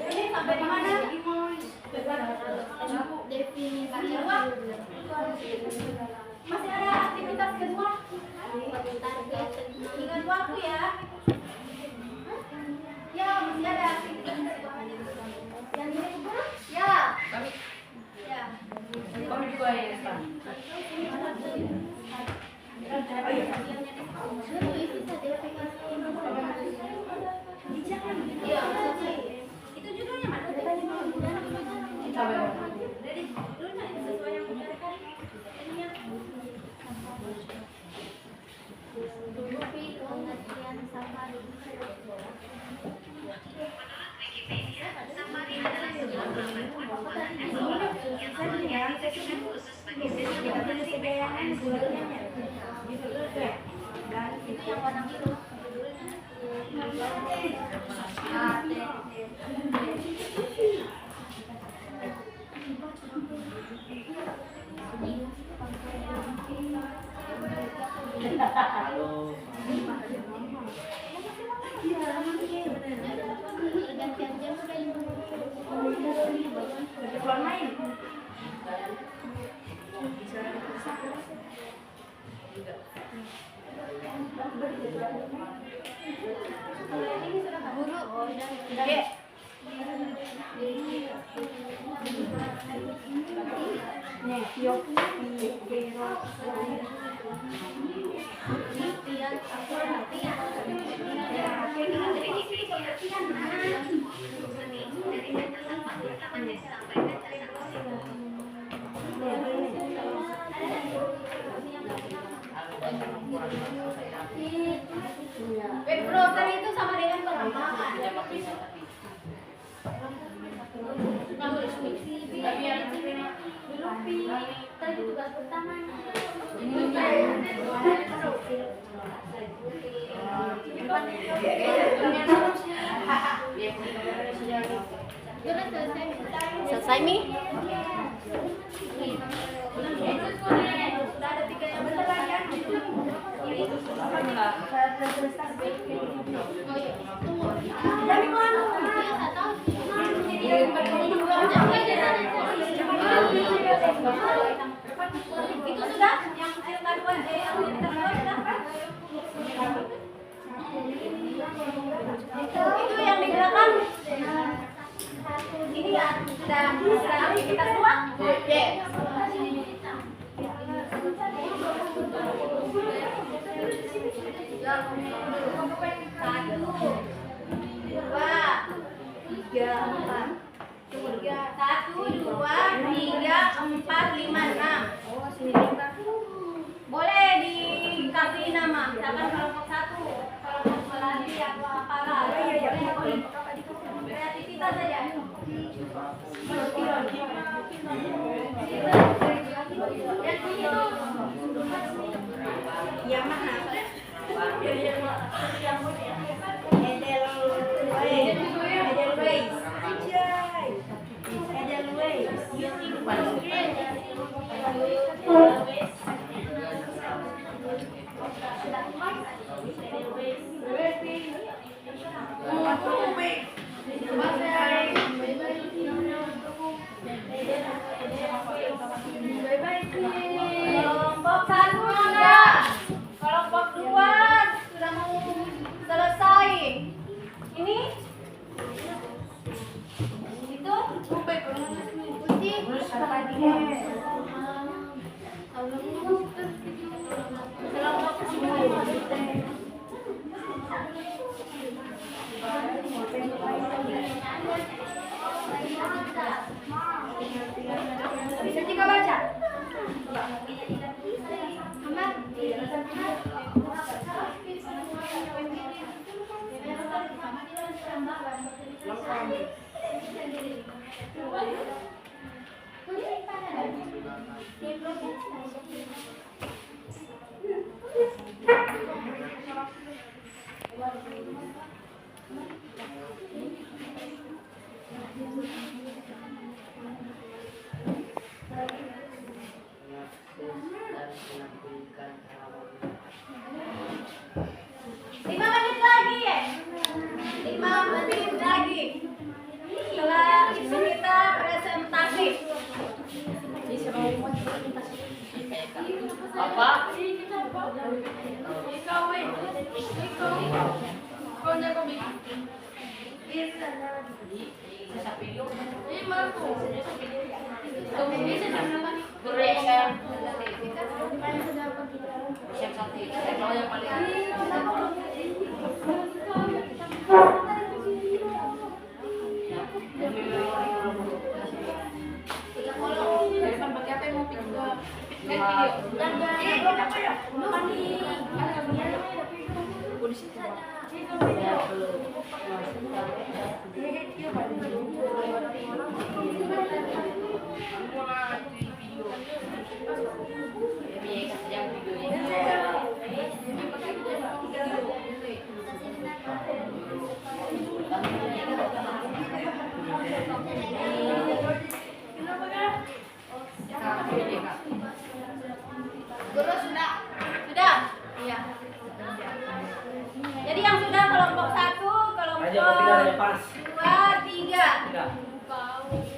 Speaker 3: Ini sampai di mana? Definisi. Masih ada aktivitas kedua? Target tinggal waktu ya. Ya, masih ada aktivitas kedua. Yang ini kedua? Ya.
Speaker 5: Kami
Speaker 3: Ya.
Speaker 5: kami juga ya, Pak.
Speaker 3: Iya, itu judulnya mana? Dari judulnya itu sesuai yang dicarikan. Ininya. Pengertian safari. Dan itu yang warna biru. Web browser itu sama dengan pengembangan.
Speaker 2: Tadi tugas pertama.
Speaker 3: Selesai Mi? Itu sudah yang kedua, yang kedua sudah kan? Itu yang digerakkan. Ini ya, sudah aktivitas dua. Yes. Satu, dua, tiga, empat. Satu, dua, tiga, empat, lima, enam. Boleh dikasih nama. Misalkan kelompok satu, kelompok lagi atau apalah. Kreativitas saja.
Speaker 1: Yamaha.
Speaker 3: Kelompok satu sudah. Kelompok dua sudah mau selesai. Ini itu putih. Kelompok bisa juga baca. Lima menit lagi ya? 5 menit lagi. Setelah itu kita presentasi.
Speaker 5: Apa?
Speaker 3: Video.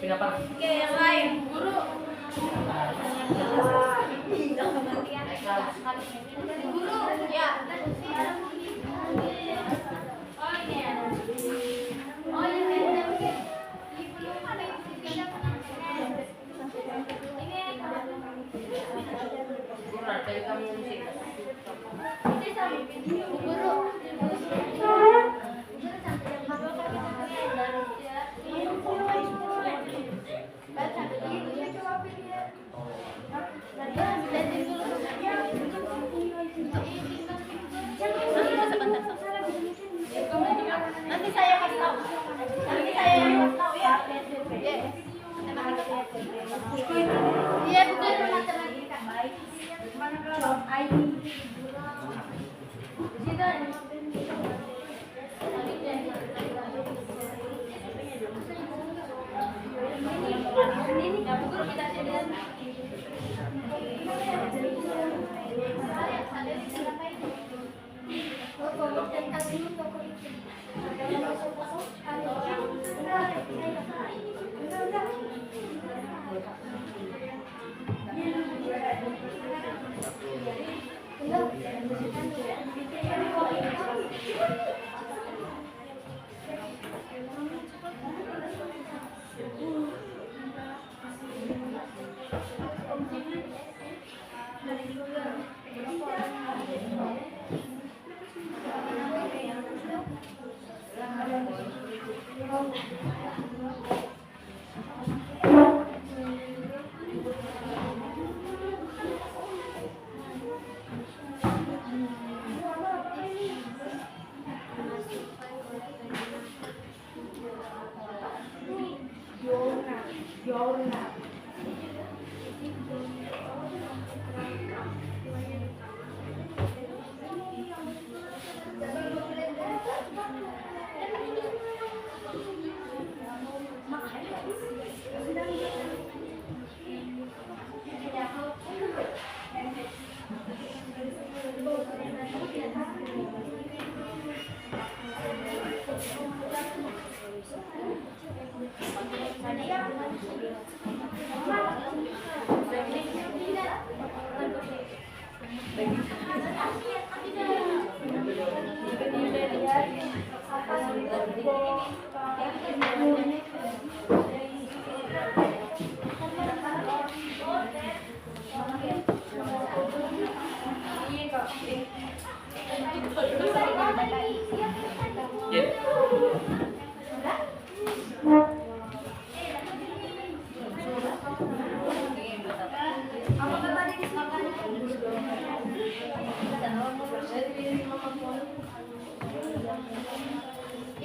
Speaker 3: Oke, yang lain. Guru. Guru, ya. Oh, ini ya. Oh, ini. Nanti saya kasih tahu. Nanti saya yang kasih tahu ya. Iya, betul matematika. Baik. Mana kalau ID?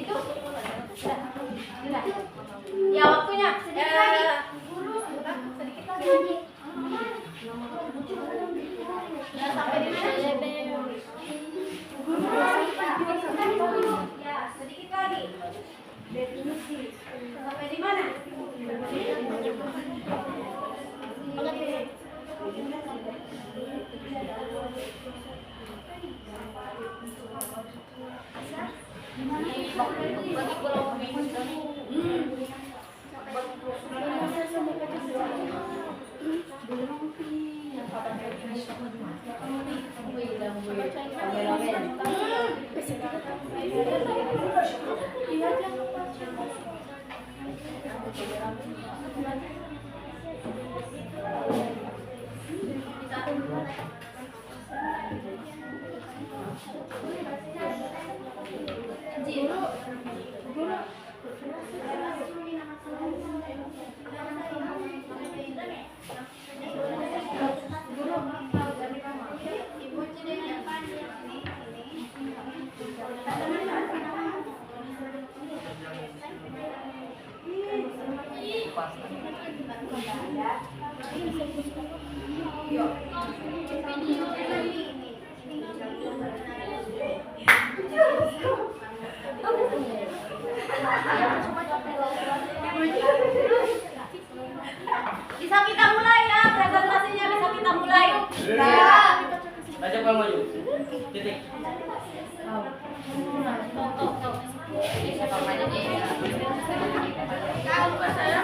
Speaker 3: Itu ya waktunya sedikit lagi. Sedikit lagi. Ya sampai di mana? Ya sedikit lagi. Definisi sampai di mana? Bisa kita mulai ya, presentasinya bisa kita mulai.
Speaker 6: Ajak Bang maju. Titik.
Speaker 3: Kalau saya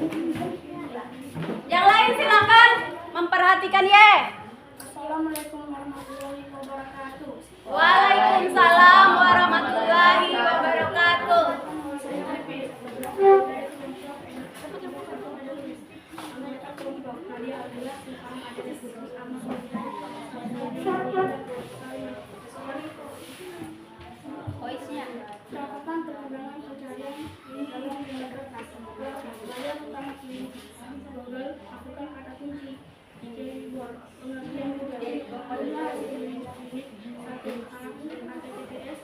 Speaker 3: Yang lain silakan memperhatikan ye.
Speaker 2: Assalamualaikum warahmatullahi wabarakatuh.
Speaker 3: Waalaikumsalam warahmatullahi wabarakatuh.
Speaker 2: Catatan perkembangan pencarian dalam lembaga Layar utama ini Google, masukkan kata kunci keyword pengertian dari apabila hasil ini satu https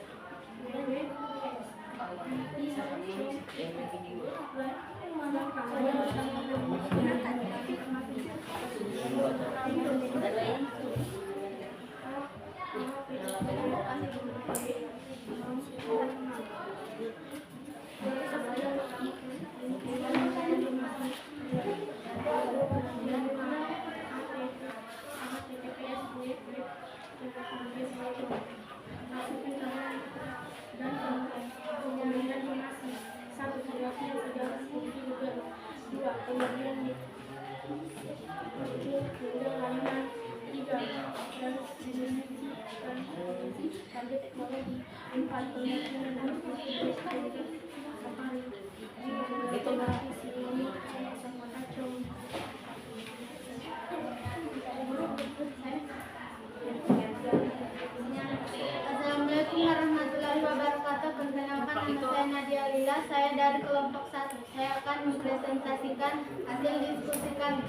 Speaker 7: Assalamualaikum warahmatullahi wabarakatuh. Perkenalkan, nama saya Nadia Lila. Saya dari kelompok 1. Saya akan mempresentasikan hasil diskusi kami.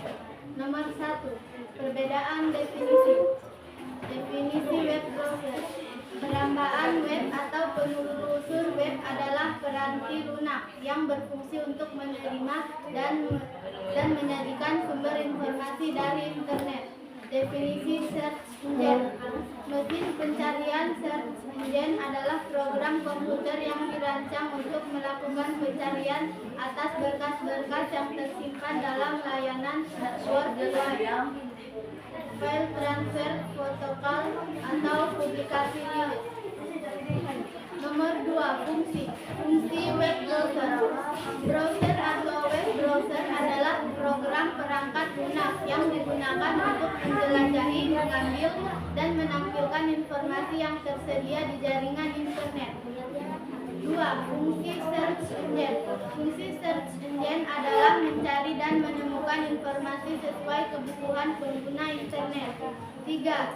Speaker 7: Nomor 1. Perbedaan definisi. Definisi web browser. Perambaan web atau penelusur web adalah peranti lunak yang berfungsi untuk menerima dan menyajikan sumber informasi dari internet. Definisi search engine. Mesin pencarian search engine adalah program komputer yang dirancang untuk melakukan pencarian atas berkas-berkas yang tersimpan dalam layanan World Wide File Transfer Protocol atau publikasi rilis. Nomor 2. Fungsi. Fungsi web browser. Browser atau web browser adalah program perangkat lunak yang digunakan untuk menjelajahi, mengambil, dan menampilkan informasi yang tersedia di jaringan internet. 2. Fungsi search engine. Fungsi search engine adalah mencari dan menemukan informasi sesuai kebutuhan pengguna internet. 3.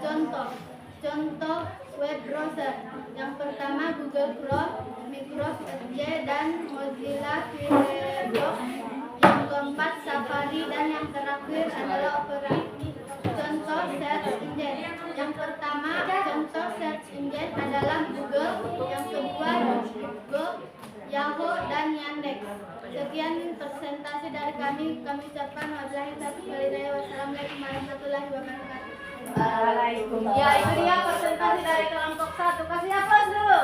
Speaker 7: Contoh web browser. Yang pertama Google Chrome, Microsoft Edge, dan Mozilla Firefox. Yang keempat Safari, dan yang terakhir adalah Opera. Contoh search engine. Yang pertama contoh search engine adalah Google, yang kedua Google, Yahoo, dan Yandex. Sekian presentasi dari kami ucapkan wabillahi taufiq wal hidayah. Wassalamualaikum warahmatullahi wabarakatuh.
Speaker 3: Ya, itu dia presentasi dari kelompok 1. Kasih aplaus dulu.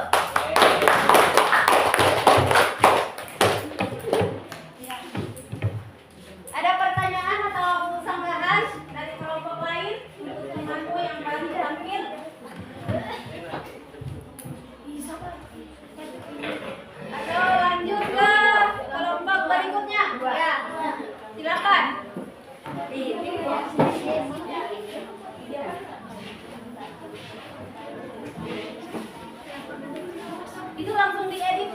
Speaker 3: Ada pertanyaan atau sanggahan dari kelompok lain untuk temanku yang baru tampil? Atau lanjut ke kelompok berikutnya? Ya, silakan. Itu langsung diedit.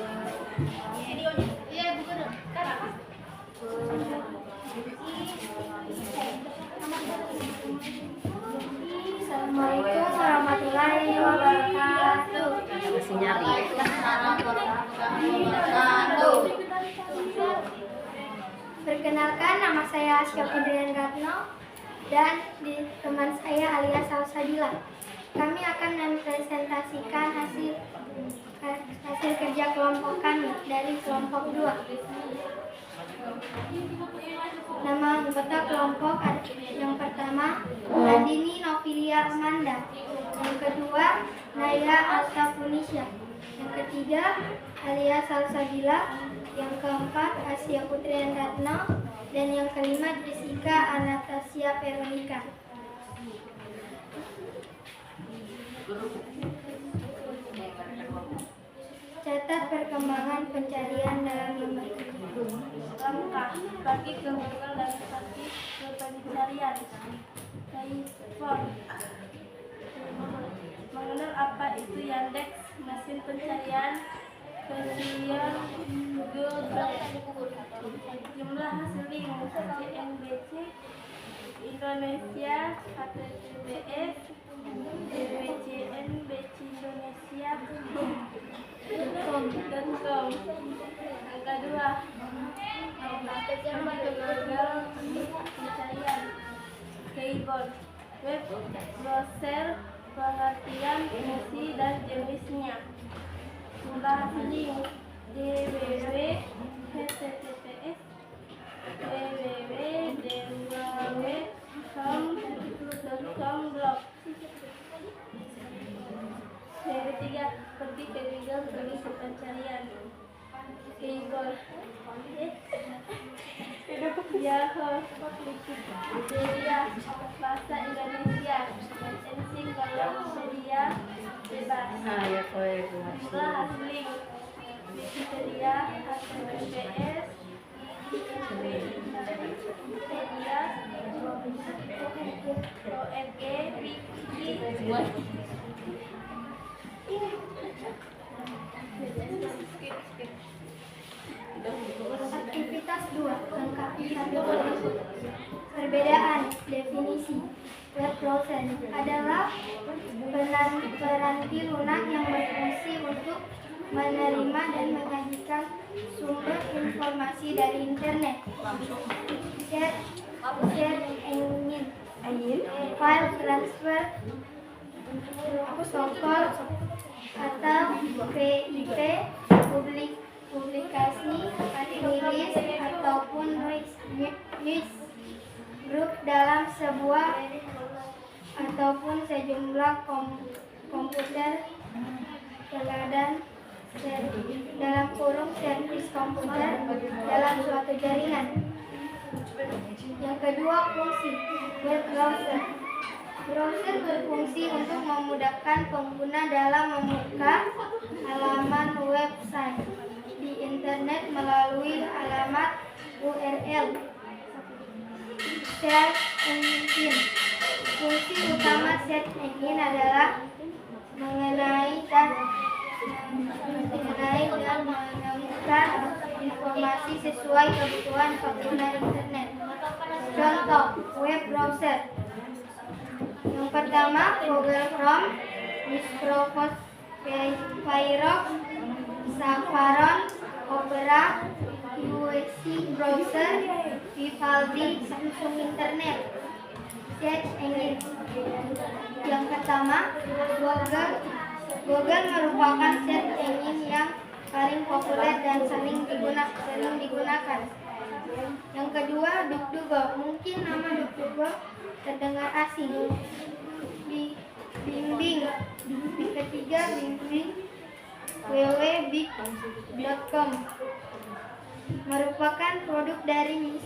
Speaker 3: Videonya.
Speaker 7: Iya, bukan dong.
Speaker 3: Kenapa?
Speaker 2: Assalamualaikum warahmatullahi wabarakatuh. Perkenalkan, nama saya Asya Pudrian Ratno dan teman saya Alia Salsabila. Kami akan mempresentasikan hasil kerja kelompok kami dari kelompok 2. Nama anggota kelompok yang pertama Adini Novilia Amanda, yang kedua Naya Alta Punisha, yang ketiga Alia Salsabila, yang keempat Asia Putri Ratno, dan yang kelima Jessica Anastasia Veronica. Catat perkembangan pencarian dalam lembaga.
Speaker 1: Lengkap. Pergi ke Google dan pergi ke pencarian. Keyword. Mengenal apa itu Yandex, mesin pencarian kesian Google Drive. Jumlah hasil link CNBC Indonesia https www.cnbcindonesia.com. Angka 2. Gagal pencarian. Keyword. Web browser, pengertian fungsi dan jenisnya. Jumlah hasil link https www.dewaweb.com blog. Yang ketiga, pergi ke Google, pergi ke pencarian. Keyword. Yahoo, Wikipedia, bahasa Indonesia, ensiklopedia bebas. Jumlah hasil link Wikipedia, https
Speaker 2: Aktivitas 2. Lengkapi satu. Perbedaan definisi. Web browser adalah peranti lunak yang berfungsi untuk menerima dan menyajikan sumber informasi dari internet. Search engine, file transfer protokol atau PIP, publikasi, rilis ataupun news grup dalam sebuah ataupun sejumlah komputer teladan dalam kurung servis komputer dalam suatu jaringan. Yang kedua, fungsi web browser. Browser berfungsi untuk memudahkan pengguna dalam membuka halaman website di internet melalui alamat URL. Search engine. Fungsi utama search engine adalah mengenai dan menemukan informasi sesuai kebutuhan pengguna internet. Contoh web browser. Yang pertama, Google Chrome, Microsoft Firefox, Safari, Opera, UC browser, Vivaldi, Samsung Internet. Search engine. Yang pertama, Google merupakan search engine yang paling populer dan sering digunakan. Yang kedua, DuckDuckGo. Mungkin nama DuckDuckGo terdengar asing. Bing. Yang ketiga, Bing. www.bing.com merupakan produk dari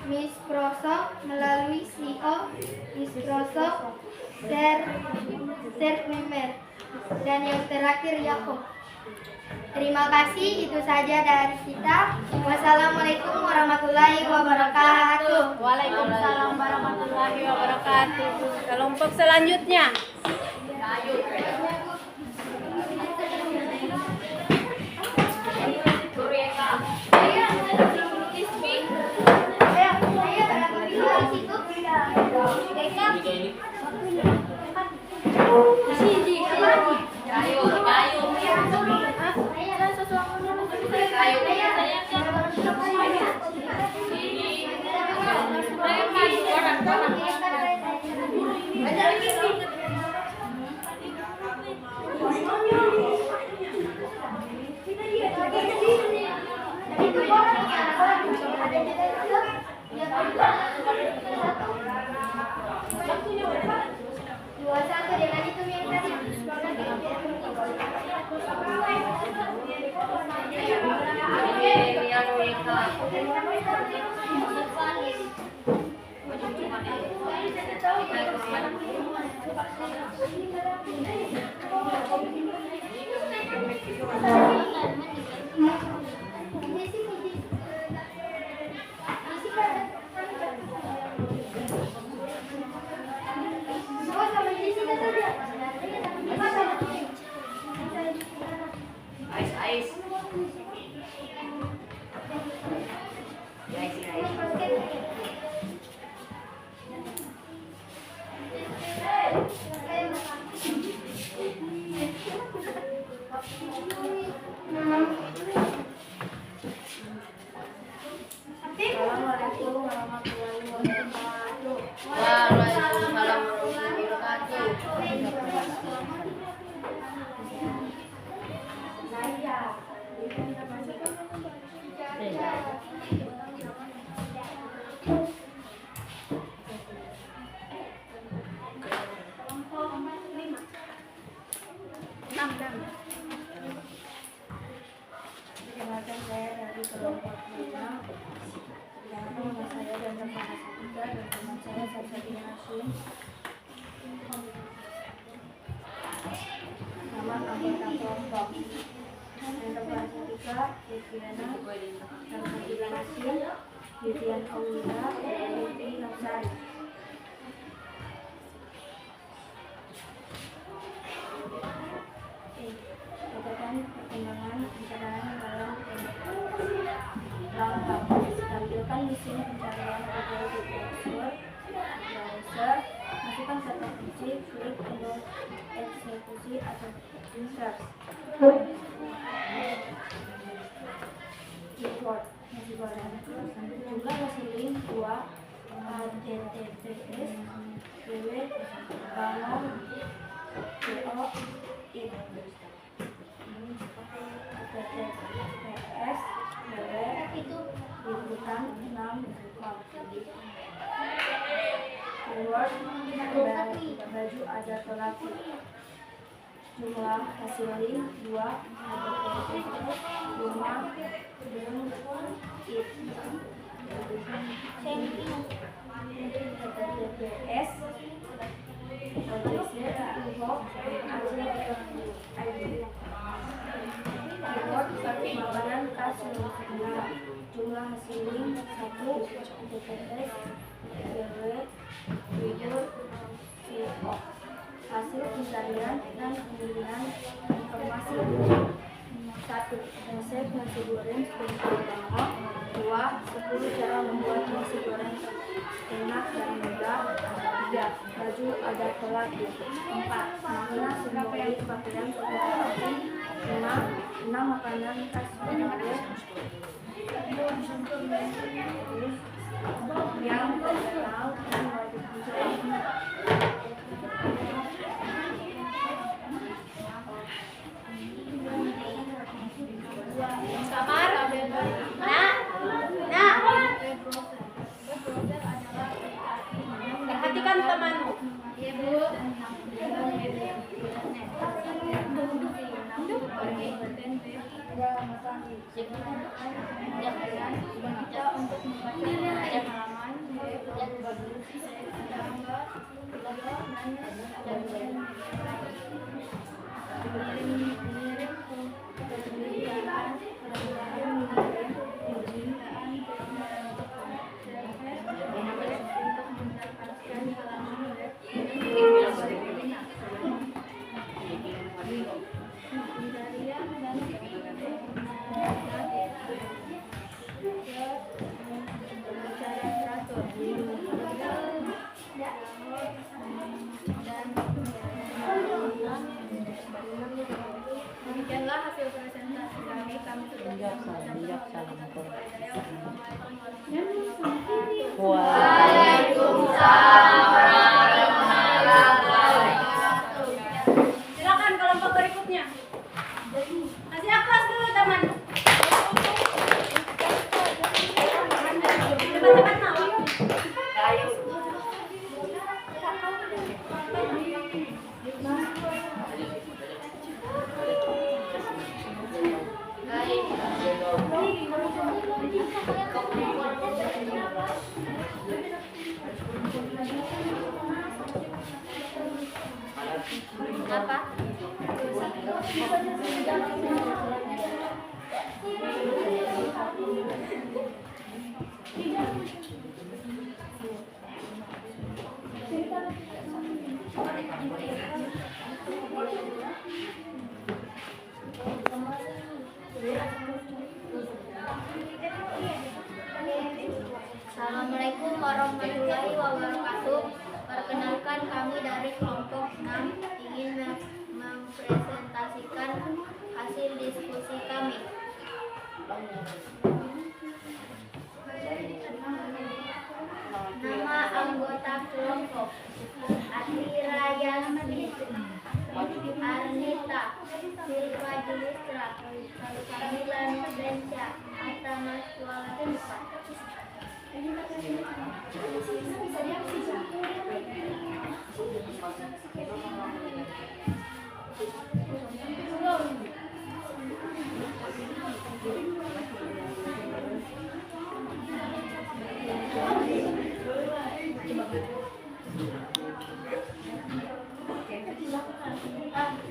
Speaker 2: Microsoft melalui CEO Microsoft Search Engine. Dan yang terakhir, Yahoo. Terima kasih, itu saja dari kita. Wassalamualaikum warahmatullahi wabarakatuh.
Speaker 3: Waalaikumsalam warahmatullahi wabarakatuh. Kelompok selanjutnya.
Speaker 2: Assalamualaikum warahmatullahi wabarakatuh.
Speaker 5: Waalaikumsalam warahmatullahi wabarakatuh.
Speaker 1: Perkenalkan saya dari kelompok 6. Perkenalkan nama saya dan teman saya dan teman saya Sabina Hashim. Nama anggota kelompok. Yang terpilih ketika Yutiana, Sabina Hashim, Yutian Aulida, Yuti Nafsari. Katakan perkembangan pencarian dalam langkah. Tampilkan di sini pencarian Google browser. Masukkan kata kunci, klik untuk eksekusi atau search. Keyword nasi goreng. Jumlah nasi link 2 https www.bangon https liputan 6.com. Keyword baju ada lelaki. Jumlah hasil link 2 https rumah belum it https makanan khas Nusantara. Jumlah hasil link 1 https www.co. Hasil pencarian dan pemilihan informasi. 1. Resep nasi goreng spesial Bango. 2. 10 cara membuat nasi goreng enak dan mudah. 3. Baju ada lelaki. 4. Makna simbol pakaian seperti 5 makanan khas Betawi yang terkenal dan wajib dicoba.
Speaker 3: Kamar. Perhatikan temanmu.
Speaker 7: Iya, Bu. Demikianlah hasil presentasi kami. Kami sudah
Speaker 3: Silakan kelompok berikutnya. Kasih aplaus dulu teman. Cepat-cepat mau. Apa?
Speaker 2: Assalamualaikum warahmatullahi wabarakatuh. Perkenalkan, kami dari kelompok 6 ingin mempresentasikan hasil diskusi kami. Anita, Silva Julistra, Kamila Nurbenca, Atta Maswala Tempat.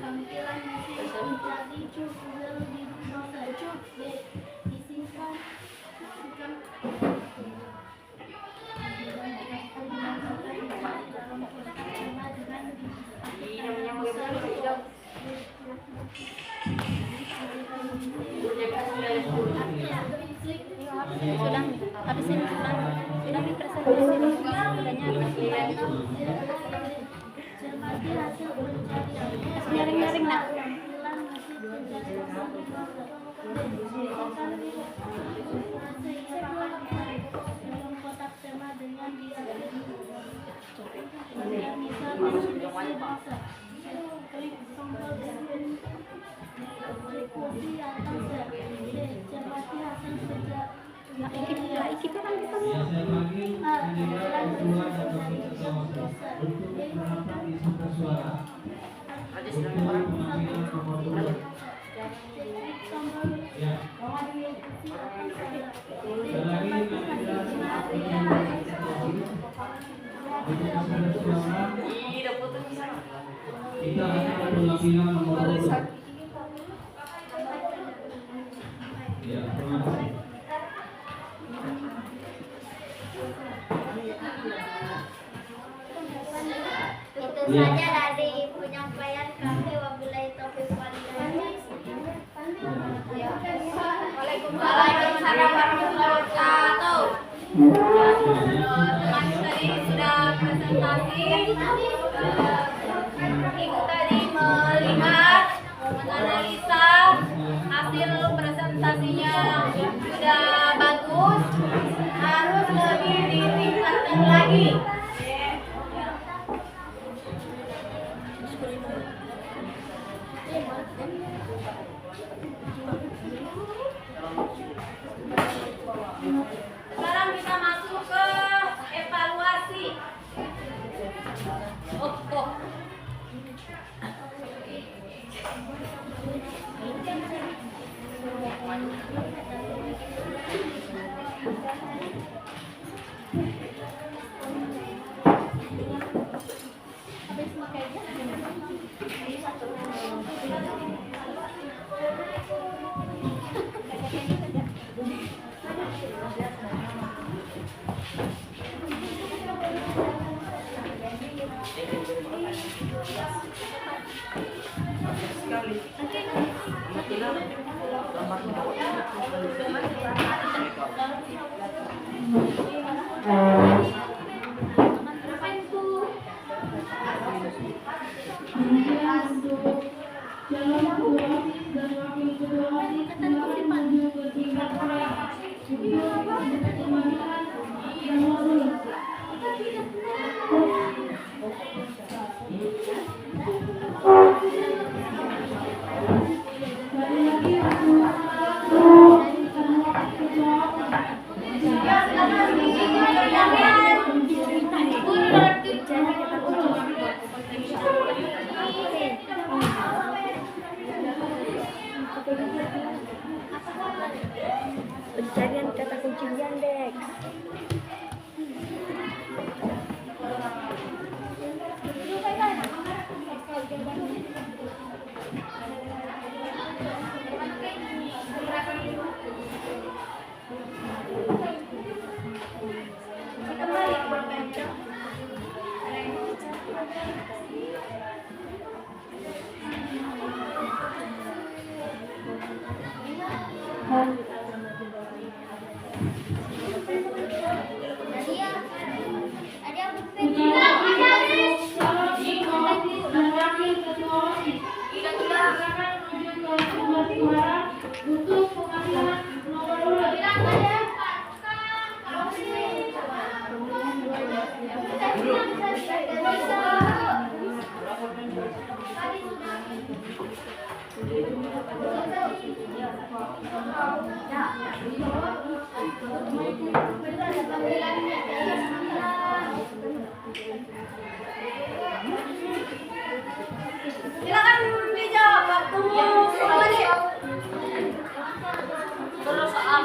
Speaker 2: Tampilan menjadi cukup lebih cukup disimpan
Speaker 7: Sudah, habis ini sudah dipresentasi katanya
Speaker 2: cermati hasil pencarian.
Speaker 7: nyaring-nyaring nak.
Speaker 2: Tampilan masih terjadi dalam kotak tema dengan kemudian misal bahasa. Klik tombol posisi atas cermati hasil pencarian.
Speaker 7: Iki kan kita
Speaker 8: Kita akan penampilan nomor 2. Ya,
Speaker 2: Itu saja dari penyampaian kami. Wabillahi taufiq wal hidayah.
Speaker 3: Waalaikumsalam warahmatullahi wabarakatuh. Teman tadi sudah presentasi. Ibu tadi melihat, menganalisa hasil presentasinya sudah bagus, harus lebih ditingkatkan lagi. Sekarang kita masuk ke evaluasi.
Speaker 1: Pencarian kata kunci Yandex.
Speaker 3: Silakan dijawab waktumu menit.
Speaker 5: Terus soal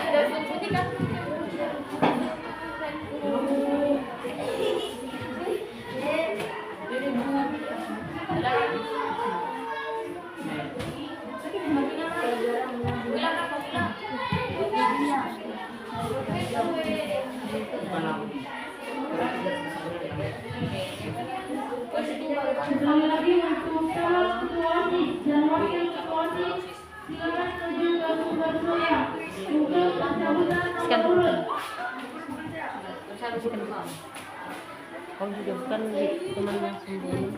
Speaker 5: ada putih kan?
Speaker 7: Sekali lagi untuk calon ketua OSIS dan wakil ketua OSIS, silakan menuju ke sumber suara untuk pencabutan nomor urut.
Speaker 5: Kalau juga bukan teman yang sembunyi.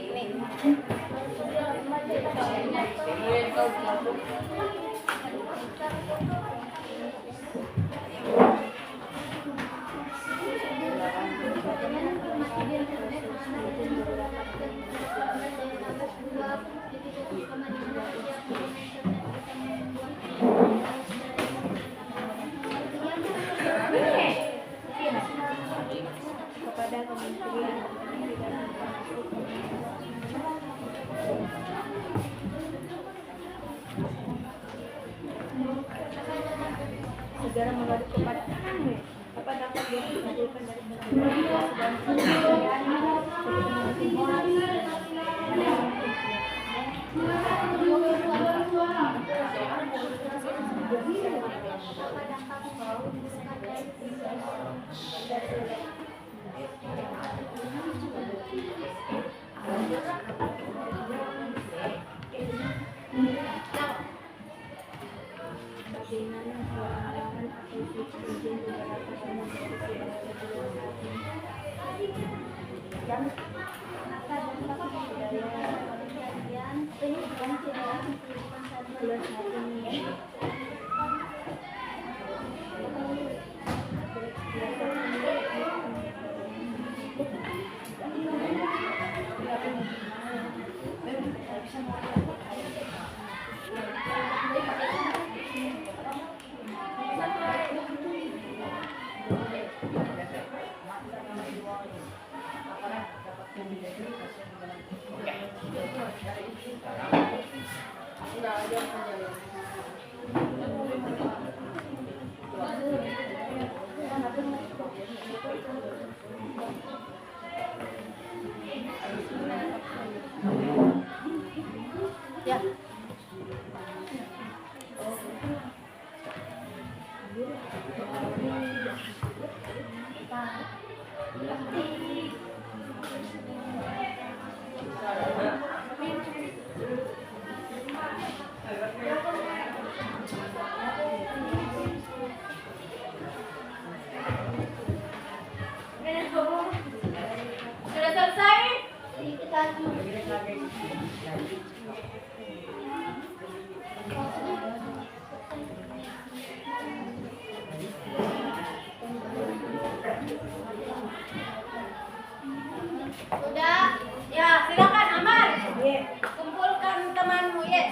Speaker 3: Nih.
Speaker 1: Kepada Kementerian segera mengaduk kepada apa dapat dikabulkan dari
Speaker 3: Sudah selesai?
Speaker 7: Sudah.
Speaker 3: Ya, silakan Amar. Kumpulkan temanmu, ya.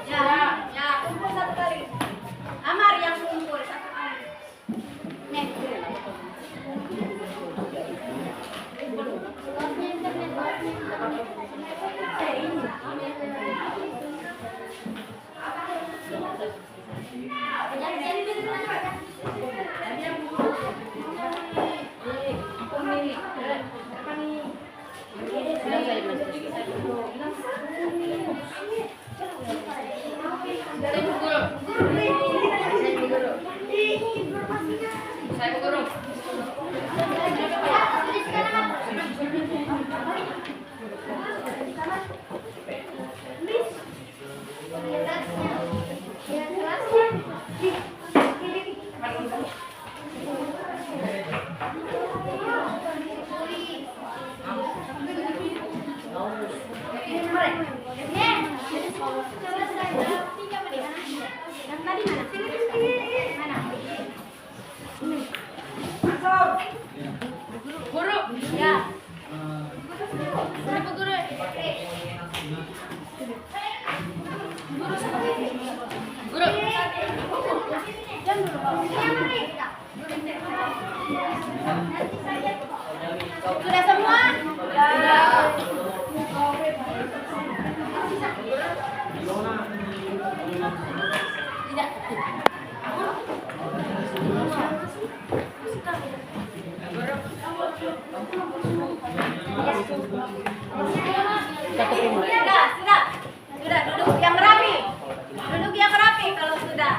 Speaker 3: Ya, kumpul. Guru. Ya. Guru. Sudah semua? Sudah duduk yang rapi. Duduk yang rapi kalau sudah.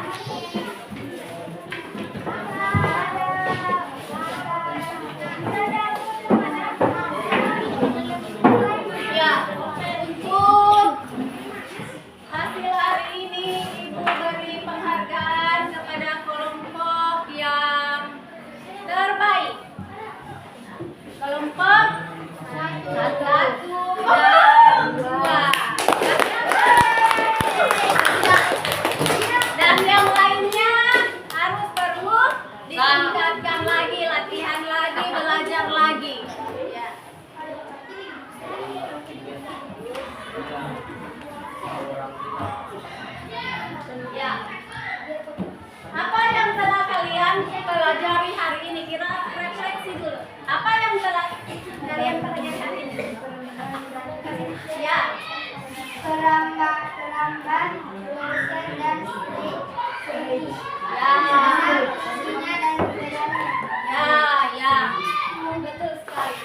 Speaker 3: Ya, untuk hasil hari ini Ibu beri penghargaan kepada kelompok yang terbaik. Kelompok 1 dan 2. Dan yang lainnya harus perlu ditingkatkan lagi, latihan lagi, belajar lagi. Ya. Ya. Apa yang telah kalian pelajari hari ini? Kira refleksi dulu. Apa yang telah kalian pelajari hari ini? Ya.
Speaker 2: Peramban, lulusan dan stri.
Speaker 3: Ya.
Speaker 2: Fungsinya dan bedanya.
Speaker 3: Ya. Betul sekali.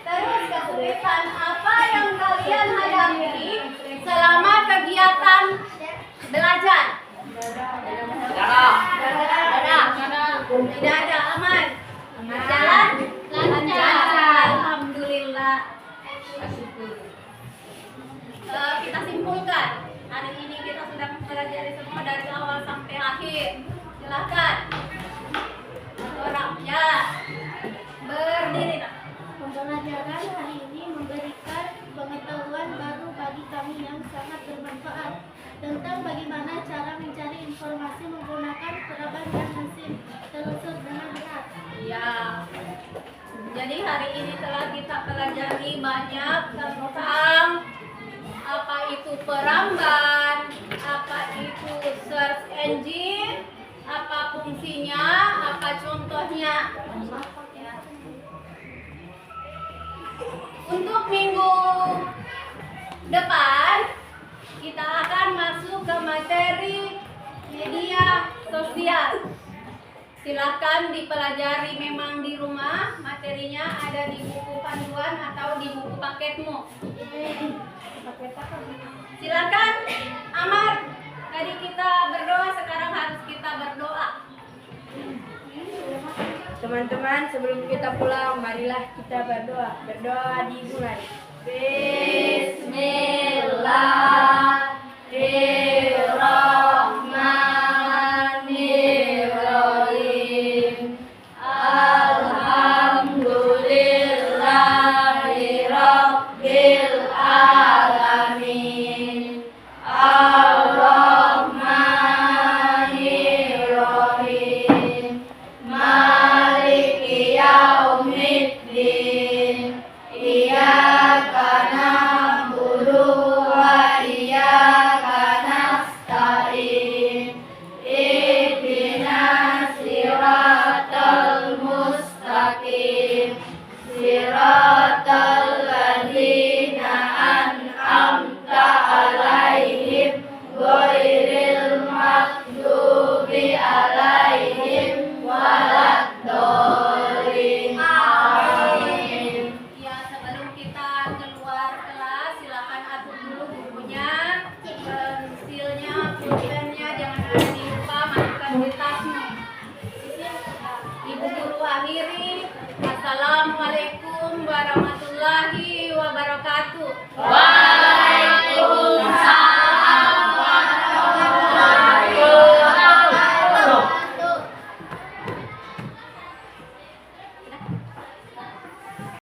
Speaker 3: Terus kesulitan apa yang kalian hadapi selama kegiatan belajar? Tidak ada, aman. Jalan? Lancar. Alhamdulillah. Kita simpulkan. Hari ini kita sudah mempelajari semua dari awal sampai akhir. Silakan. Orang ya. Berdiri. Nak.
Speaker 7: Pembelajaran hari ini memberikan pengetahuan baru bagi kami yang sangat bermanfaat tentang bagaimana cara mencari informasi menggunakan perabot dan mesin telusur dengan benar.
Speaker 3: Ya. Jadi hari ini telah kita pelajari banyak tentang apa itu peramban, apa itu search engine, apa fungsinya, apa contohnya. Ya. Untuk minggu depan kita akan masuk ke materi media sosial. Silakan dipelajari memang di rumah, materinya ada di buku panduan atau di buku paketmu. Silakan, Amar. Tadi kita berdoa, sekarang harus kita berdoa.
Speaker 1: Teman-teman, sebelum kita pulang, marilah kita berdoa. Berdoa dimulai.
Speaker 3: Bismillah.